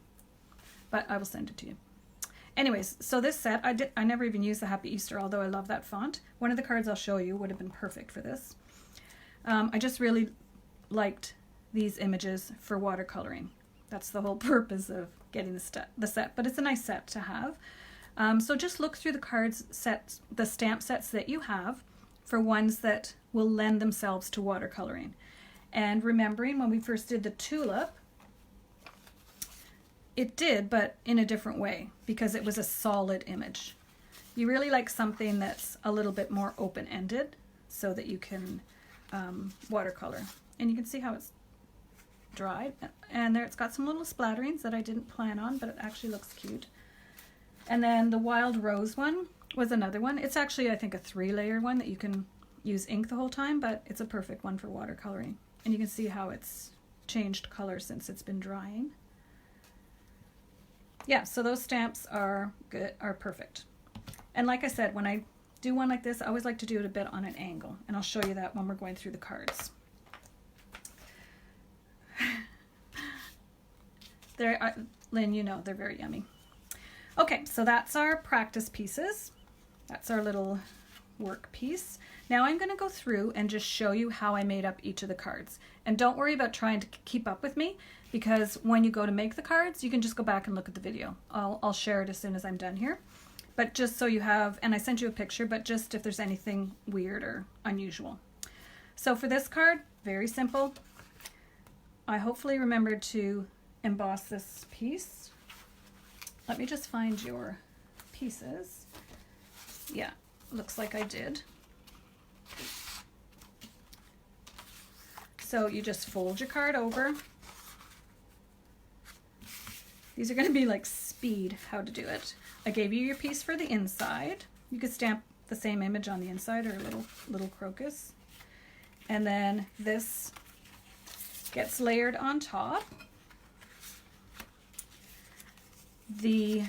but I will send it to you. Anyways, so this set, I never even used the Happy Easter, although I love that font. One of the cards I'll show you would have been perfect for this. I just really liked these images for watercoloring. That's the whole purpose of getting the set, but it's a nice set to have. So just look through the cards sets, the stamp sets that you have for ones that will lend themselves to watercoloring. And remembering when we first did the Tulip, it did, but in a different way because it was a solid image. You really like something that's a little bit more open-ended so that you can watercolor. And you can see how it's dried. And there it's got some little splatterings that I didn't plan on, but it actually looks cute. And then the Wild Rose one was another one. It's actually, I think, a 3-layer one that you can use ink the whole time, but it's a perfect one for watercoloring. And you can see how it's changed color since it's been drying. Yeah, so those stamps are good, are perfect. And like I said, when I do one like this, I always like to do it a bit on an angle, and I'll show you that when we're going through the cards. Lynn, you know, they're very yummy. Okay, so that's our practice pieces. That's our little work piece. Now I'm going to go through and just show you how I made up each of the cards. And don't worry about trying to keep up with me, because when you go to make the cards, you can just go back and look at the video. I'll share it as soon as I'm done here. But just so you have, and I sent you a picture, but just if there's anything weird or unusual. So for this card, very simple. I hopefully remembered to emboss this piece. Let me just find your pieces. Yeah, looks like I did. So you just fold your card over. These are going to be like speed how to do it. I gave you your piece for the inside. You could stamp the same image on the inside or a little crocus. And then this gets layered on top. This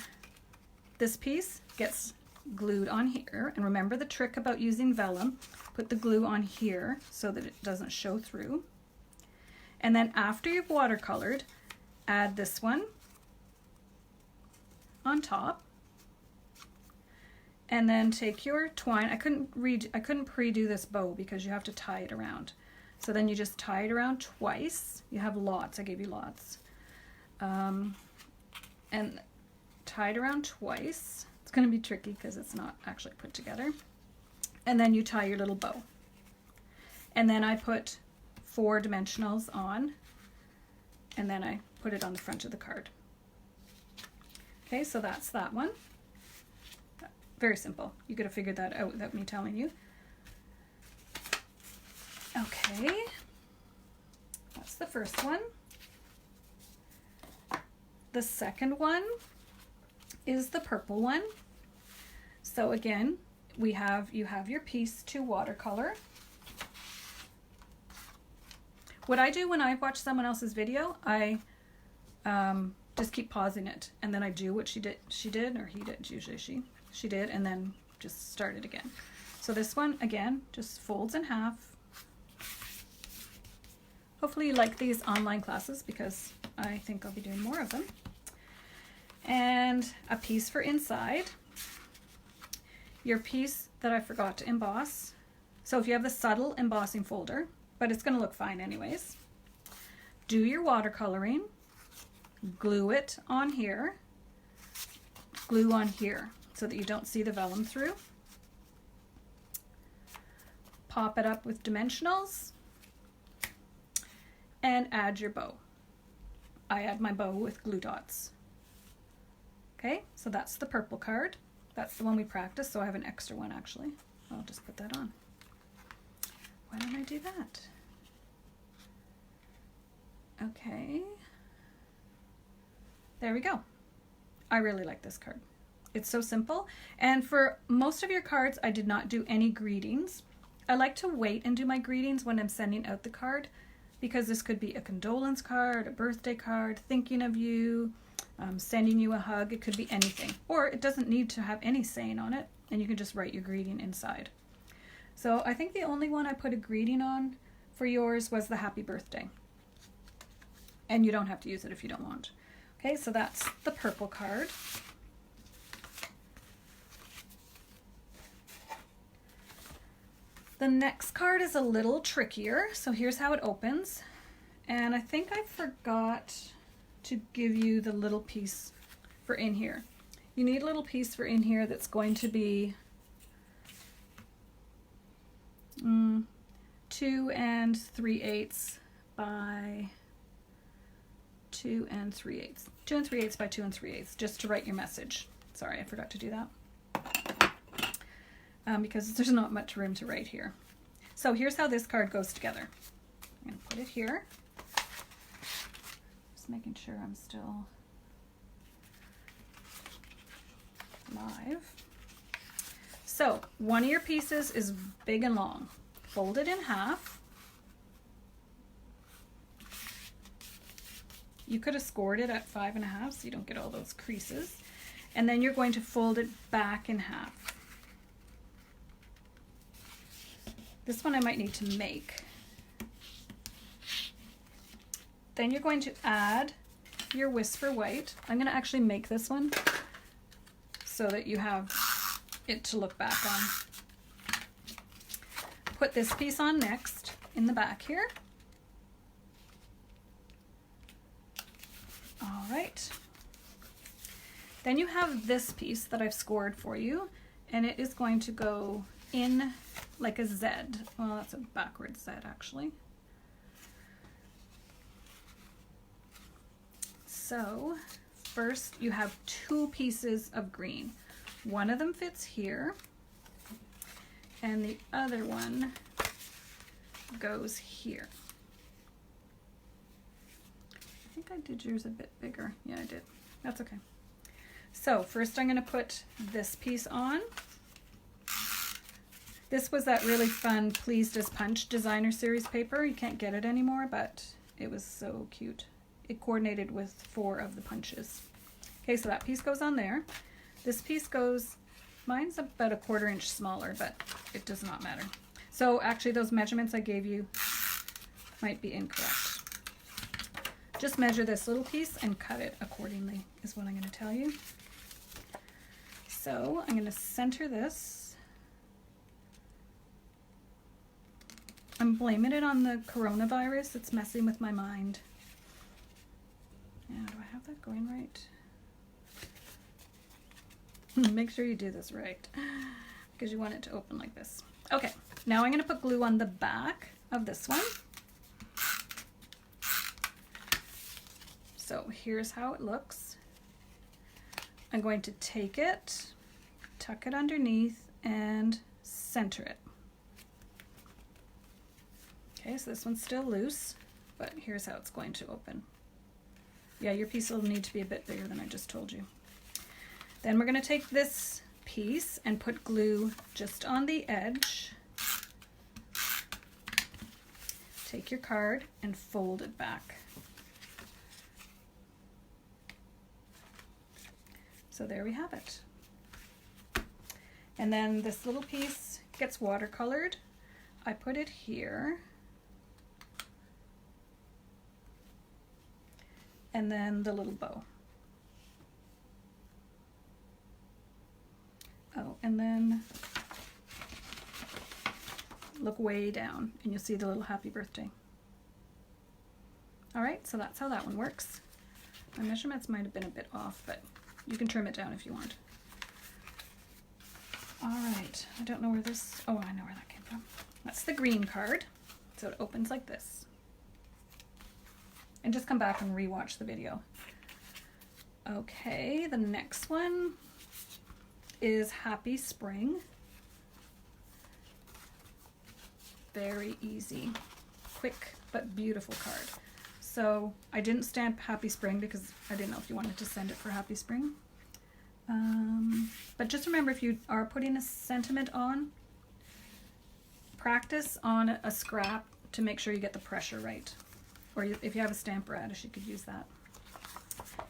piece gets glued on here. And remember the trick about using vellum. Put the glue on here so that it doesn't show through. And then after you've watercolored, add this one on top. And then take your twine. I couldn't pre-do this bow because you have to tie it around. So then you just tie it around twice. You have lots. I gave you lots. And tie it around twice. It's going to be tricky because it's not actually put together. And then you tie your little bow. And then I put 4 dimensionals on. And then I put it on the front of the card. Okay, so that's that one. Very simple. You could have figured that out without me telling you. Okay, that's the first one. The second one is the purple one. So again, you have your piece to watercolor. What I do when I watch someone else's video, I just keep pausing it, and then I do what she did, or he did, usually she did, and then just start it again. So this one, again, just folds in half. Hopefully you like these online classes because I think I'll be doing more of them. And a piece for inside. Your piece that I forgot to emboss. So if you have the subtle embossing folder, but it's going to look fine anyways. Do your watercoloring, glue it on here, glue on here so that you don't see the vellum through. Pop it up with dimensionals and add your bow. I add my bow with glue dots. Okay, so that's the purple card. That's the one we practiced, so I have an extra one actually. I'll just put that on. Why don't I do that? Okay. There we go. I really like this card. It's so simple. And for most of your cards, I did not do any greetings. I like to wait and do my greetings when I'm sending out the card because this could be a condolence card, a birthday card, thinking of you, sending you a hug. It could be anything. Or it doesn't need to have any saying on it, and you can just write your greeting inside. So I think the only one I put a greeting on for yours was the happy birthday. And you don't have to use it if you don't want. Okay, so that's the purple card. The next card is a little trickier. So here's how it opens. And I think I forgot to give you the little piece for in here. You need a little piece for in here that's going to be 2 3/8 by 2 3/8. 2 3/8 by 2 3/8, just to write your message. Sorry, I forgot to do that. Because there's not much room to write here. So here's how this card goes together. I'm going to put it here. Just making sure I'm still live. So one of your pieces is big and long. Fold it in half. You could have scored it at 5.5 so you don't get all those creases. And then you're going to fold it back in half. This one I might need to make. Then you're going to add your Whisper White. I'm going to actually make this one so that you have it to look back on. Put this piece on next in the back here. All right. Then you have this piece that I've scored for you, and it is going to go in like a Z. Well, that's a backwards Z actually. So first you have 2 pieces of green. One of them fits here, and the other one goes here. I think I did yours a bit bigger. Yeah, I did. That's okay. So first I'm going to put this piece on. This was that really fun Pleased as Punch designer series paper. You can't get it anymore, but it was so cute. It coordinated with 4 of the punches. Okay, so that piece goes on there. This piece goes, mine's about a 1/4 inch smaller, but it does not matter. So actually those measurements I gave you might be incorrect. Just measure this little piece and cut it accordingly is what I'm going to tell you. So I'm going to center this. I'm blaming it on the coronavirus. It's messing with my mind. Yeah, do I have that going right? Make sure you do this right because you want it to open like this. Okay, now I'm going to put glue on the back of this one. So here's how it looks. I'm going to take it, tuck it underneath, and center it. Okay, so this one's still loose, but here's how it's going to open. Yeah, your piece will need to be a bit bigger than I just told you. Then we're going to take this piece and put glue just on the edge. Take your card and fold it back. So there we have it. And then this little piece gets watercolored, I put it here. And then the little bow. Oh, and then look way down and you'll see the little happy birthday. All right, so that's how that one works. My measurements might have been a bit off, but you can trim it down if you want. All right, I don't know where this, oh, I know where that came from. That's the green card. So it opens like this. And just come back and rewatch the video. Okay, the next one is Happy Spring. Very easy, quick, but beautiful card. So I didn't stamp Happy Spring because I didn't know if you wanted to send it for Happy Spring. But just remember, if you are putting a sentiment on, practice on a scrap to make sure you get the pressure right. Or if you have a stamp radish, you could use that.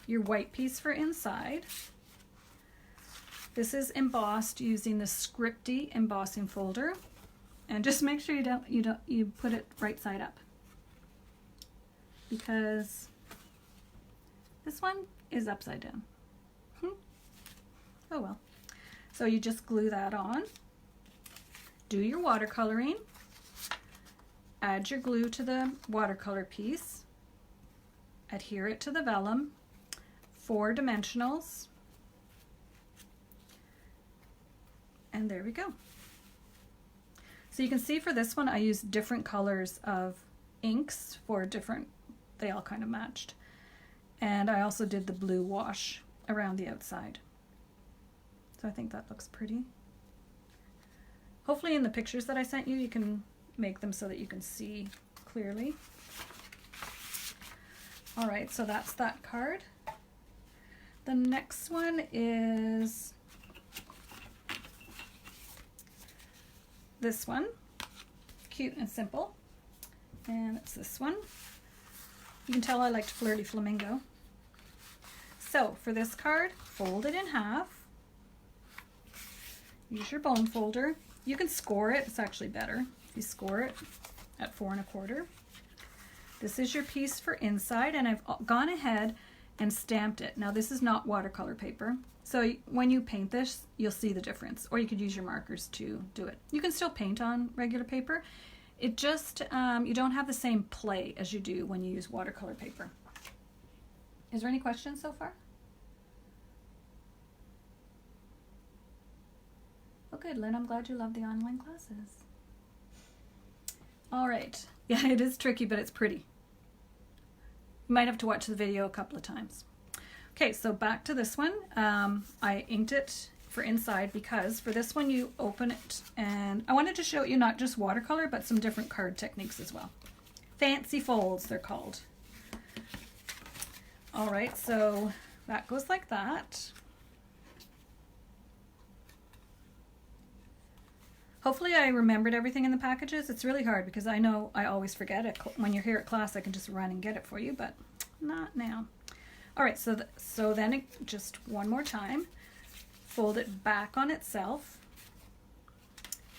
Your white piece for inside. This is embossed using the Scripty embossing folder. And just make sure you put it right side up. Because this one is upside down. Oh well. So you just glue that on. Do your watercoloring. Add your glue to the watercolor piece. Adhere it to the vellum. 4 dimensionals. And there we go. So you can see for this one I used different colors of inks for different, they all kind of matched. And I also did the blue wash around the outside. So I think that looks pretty. Hopefully in the pictures that I sent you, you can make them so that you can see clearly. All right, so that's that card. The next one is this one, cute and simple. And it's this one. You can tell I liked Flirty Flamingo. So for this card, fold it in half. Use your bone folder. You can score it, it's actually better if you score it at 4 1/4. This is your piece for inside, and I've gone ahead and stamped it. Now this is not watercolor paper, so when you paint this, you'll see the difference, or you could use your markers to do it. You can still paint on regular paper. It just, you don't have the same play as you do when you use watercolor paper. Is there any questions so far? Oh good, Lynn, I'm glad you love the online classes. All right, yeah, it is tricky, but it's pretty. You might have to watch the video a couple of times. Okay, so back to this one. I inked it for inside because for this one you open it, and I wanted to show you not just watercolor, but some different card techniques as well. Fancy folds, they're called. All right, so that goes like that. Hopefully I remembered everything in the packages. It's really hard because I know I always forget it. When you're here at class, I can just run and get it for you, but not now. All right, so then just one more time, fold it back on itself.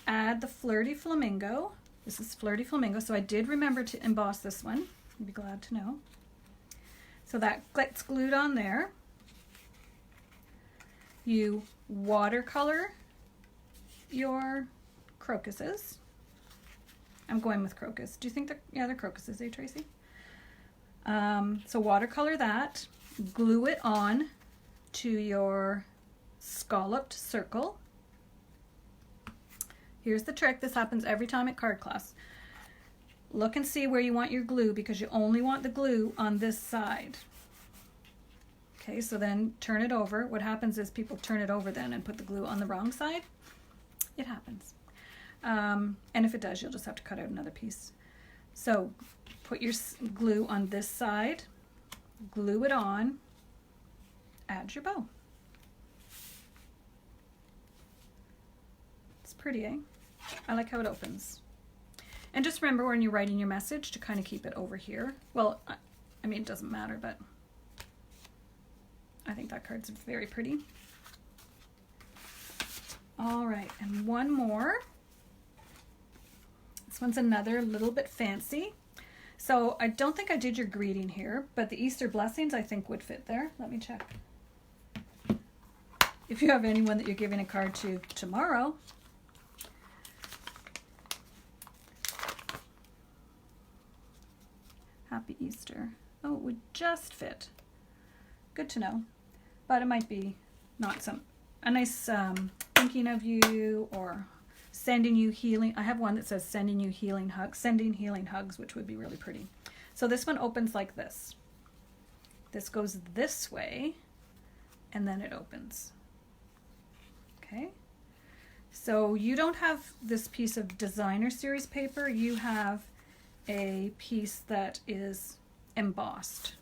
Add the Flirty Flamingo. This is Flirty Flamingo, so I did remember to emboss this one. You'd be glad to know. So that gets glued on there. You watercolor your crocuses. I'm going with crocus. Do you think they're crocuses, eh, Tracy? So watercolor that, glue it on to your scalloped circle. Here's the trick. This happens every time at card class. Look and see where you want your glue because you only want the glue on this side. Okay, so then turn it over. What happens is people turn it over then and put the glue on the wrong side. It happens. And if it does, you'll just have to cut out another piece. So put your glue on this side, glue it on, add your bow. It's pretty, eh? I like how it opens. And just remember when you're writing your message to kind of keep it over here. Well, I mean, it doesn't matter, but I think that card's very pretty. All right, and one more. one's another little bit fancy. So I don't think I did your greeting here, but the Easter blessings I think would fit there. Let me check. If you have anyone that you're giving a card to tomorrow. Happy Easter. Oh, it would just fit. Good to know. But it might be not a nice thinking of you or sending you healing. I have one that says sending you healing hugs, sending healing hugs, which would be really pretty. So this one opens like this. This goes this way and then it opens. Okay. So you don't have this piece of designer series paper. You have a piece that is embossed.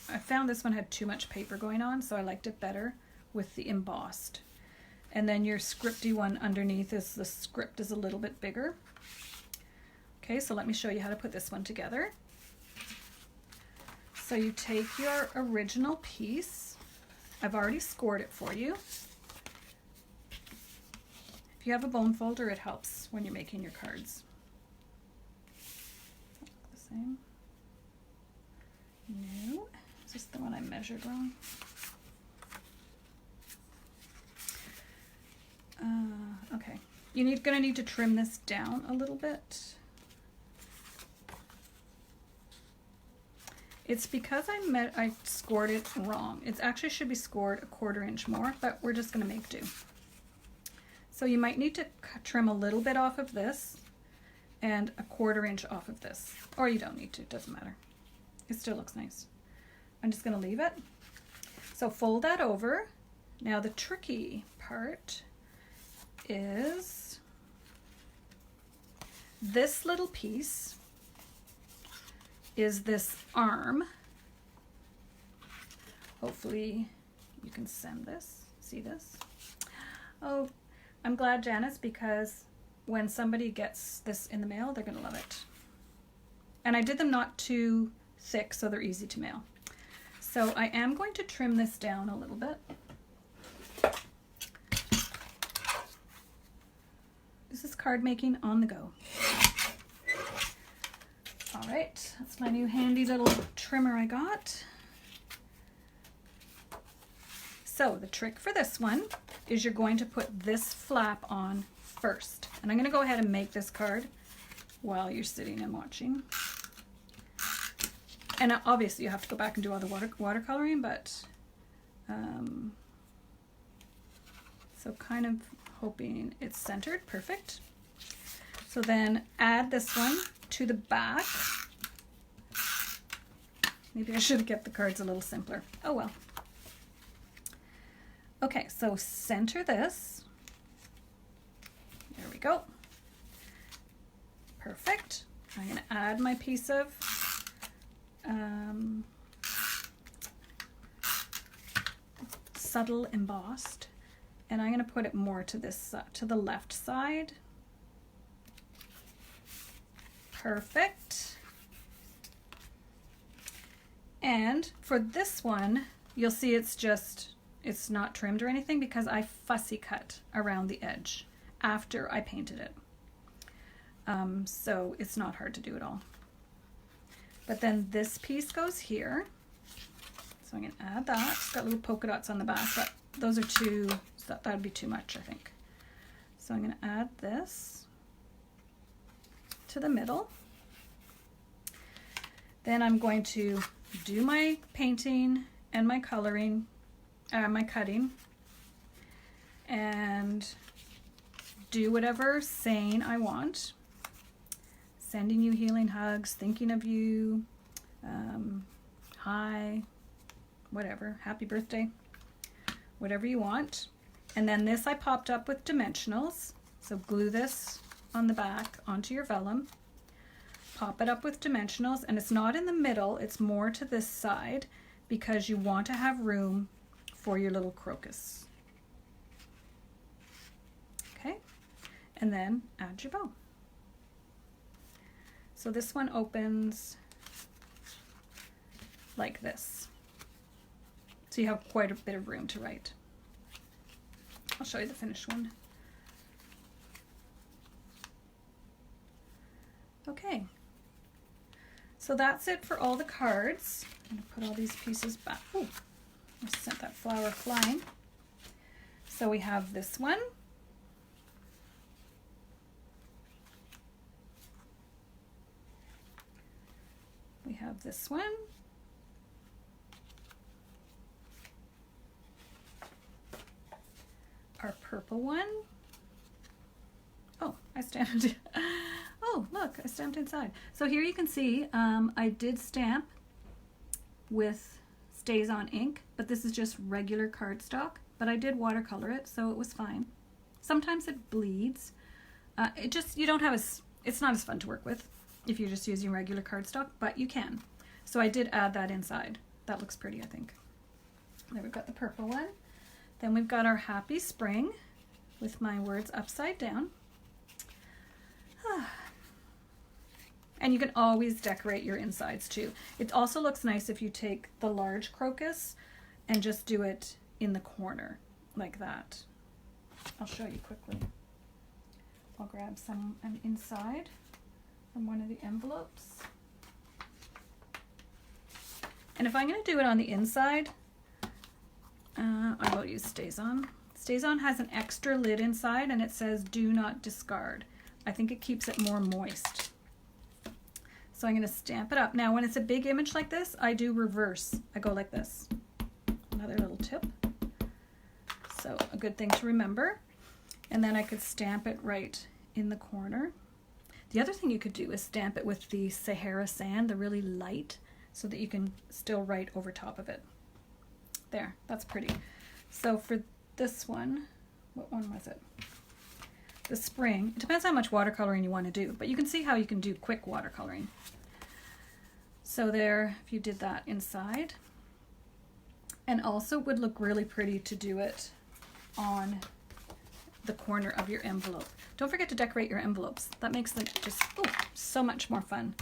I found this one had too much paper going on, so I liked it better with the embossed. And then your scripty one underneath is the script is a little bit bigger. Okay, so let me show you how to put this one together. So you take your original piece. I've already scored it for you. If you have a bone folder, it helps when you're making your cards. The same. No. Is this the one I measured wrong? Okay. You're gonna need to trim this down a little bit. It's because I scored it wrong. It actually should be scored a 1/4 inch more, but we're just gonna make do. So you might need to trim a little bit off of this and a 1/4 inch off of this. Or you don't need to, it doesn't matter. It still looks nice. I'm just gonna leave it. So fold that over. Now the tricky part is this little piece is this arm. Hopefully you can send this, see this? Oh, I'm glad, Janice, because when somebody gets this in the mail, they're gonna love it. And I did them not too thick, so they're easy to mail. So I am going to trim this down a little bit. This is card making on the go. All right, that's my new handy little trimmer I got. So the trick for this one is you're going to put this flap on first. And I'm going to go ahead and make this card while you're sitting and watching. And obviously you have to go back and do all the watercoloring, but so kind of hoping it's centered. Perfect. So then add this one to the back. Maybe I should have kept the cards a little simpler. Oh well. Okay, so center this. There we go. Perfect. I'm going to add my piece of subtle embossed, and I'm going to put it more to this to the left side. Perfect. And for this one, you'll see it's not trimmed or anything because I fussy cut around the edge after I painted it. So it's not hard to do at all. But then this piece goes here. So I'm going to add that. It's got little polka dots on the back, but those are too, that would be too much, I think. So I'm going to add this to the middle. Then I'm going to do my painting and my coloring, my cutting, and do whatever saying I want. Sending you healing hugs, thinking of you, hi, whatever, happy birthday, whatever you want. And then this I popped up with dimensionals. So glue this on the back onto your vellum, pop it up with dimensionals, and it's not in the middle, it's more to this side because you want to have room for your little crocus. Okay, and then add your bow. So this one opens like this. So you have quite a bit of room to write. I'll show you the finished one. So that's it for all the cards. I'm going to put all these pieces back. Oh, I sent that flower flying. So we have this one. We have this one. Our purple one. Oh, I stamped. Oh, look, I stamped inside. So here you can see I did stamp with Stays On ink, but this is just regular cardstock. But I did watercolor it, so it was fine. Sometimes it bleeds. You don't have it's not as fun to work with if you're just using regular cardstock, but you can. So I did add that inside. That looks pretty, I think. There we've got the purple one. Then we've got our Happy Spring with my words upside down. And you can always decorate your insides too. It also looks nice if you take the large crocus and just do it in the corner like that. I'll show you quickly. I'll grab some inside from one of the envelopes. And if I'm going to do it on the inside, I will use Stays On. Stays On has an extra lid inside and it says do not discard. I think it keeps it more moist. So I'm going to stamp it up. Now when it's a big image like this, I do reverse. I go like this. Another little tip. So a good thing to remember. And then I could stamp it right in the corner. The other thing you could do is stamp it with the Sahara sand, the really light, so that you can still write over top of it. There, that's pretty. So for this one, what one was it? The spring. It depends how much watercoloring you want to do, but you can see how you can do quick watercoloring. So there, if you did that inside. And also would look really pretty to do it on the corner of your envelope. Don't forget to decorate your envelopes. That makes them just so much more fun.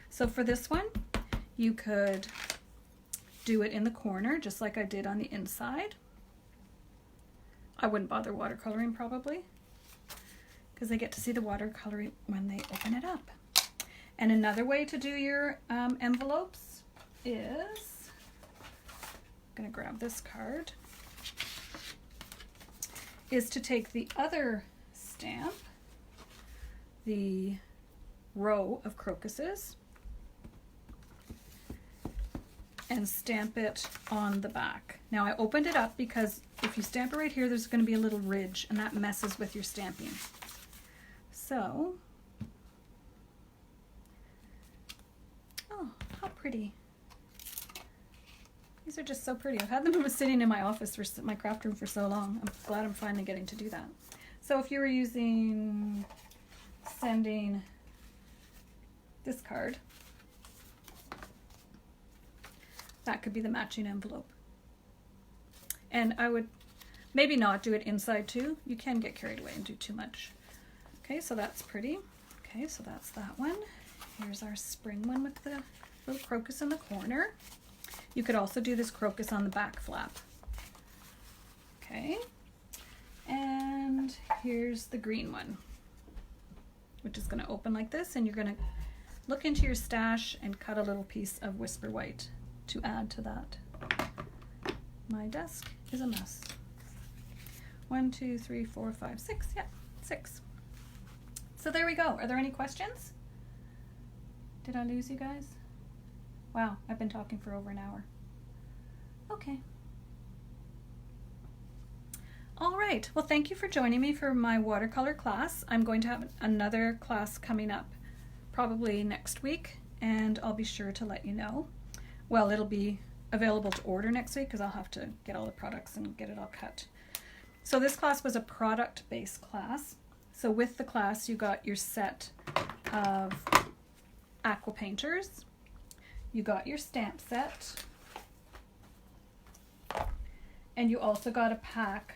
So for this one, you could do it in the corner, just like I did on the inside. I wouldn't bother watercoloring probably, because they get to see the watercoloring when they open it up. And another way to do your envelopes is, I'm going to grab this card, is to take the other stamp, the row of crocuses, and stamp it on the back. Now I opened it up because if you stamp it right here, there's going to be a little ridge and that messes with your stamping. So, oh, how pretty. These are just so pretty. I've had them sitting in my office, for my craft room, for so long. I'm glad I'm finally getting to do that. So if you were sending this card, that could be the matching envelope. And I would maybe not do it inside too. You can get carried away and do too much. Okay, so that's pretty. Okay, so that's that one. Here's our spring one with the little crocus in the corner. You could also do this crocus on the back flap. Okay, and here's the green one, which is going to open like this, and you're going to look into your stash and cut a little piece of Whisper White to add to that. My desk is a mess. 1, 2, 3, 4, 5, 6. Yeah, 6. So there we go. Are there any questions? Did I lose you guys? Wow, I've been talking for over an hour. Okay. All right. Well, thank you for joining me for my watercolor class. I'm going to have another class coming up probably next week, and I'll be sure to let you know. Well, it'll be available to order next week because I'll have to get all the products and get it all cut. So this class was a product-based class. So with the class, you got your set of aqua painters. You got your stamp set. And you also got a pack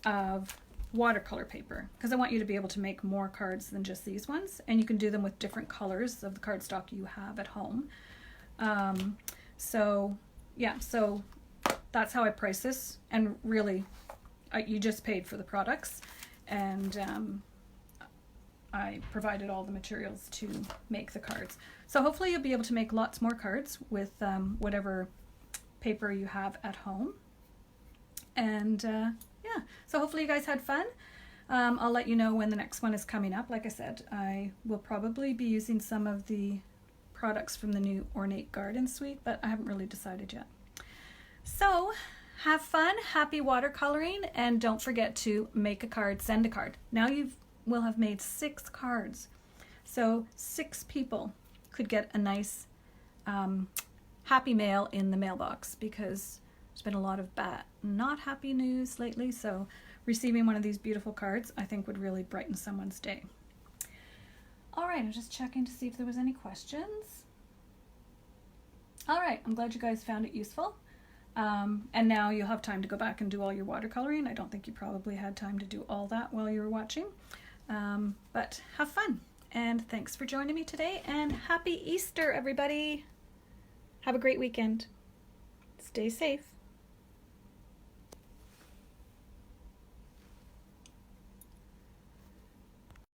of watercolor paper because I want you to be able to make more cards than just these ones. And you can do them with different colors of the cardstock you have at home. So yeah, so that's how I price this, and really you just paid for the products, and I provided all the materials to make the cards. So hopefully you'll be able to make lots more cards with whatever paper you have at home. And yeah, so hopefully you guys had fun. I'll let you know when the next one is coming up. Like I said, I will probably be using some of the products from the new Ornate Garden Suite, but I haven't really decided yet. So have fun, happy watercoloring, and don't forget to make a card, send a card. Now you will have made 6 cards. So 6 people could get a nice happy mail in the mailbox, because there's been a lot of not happy news lately, so receiving one of these beautiful cards I think would really brighten someone's day. All right, I'm just checking to see if there was any questions. All right, I'm glad you guys found it useful. And now you'll have time to go back and do all your watercoloring. I don't think you probably had time to do all that while you were watching. But have fun, and thanks for joining me today, and happy Easter, everybody. Have a great weekend. Stay safe.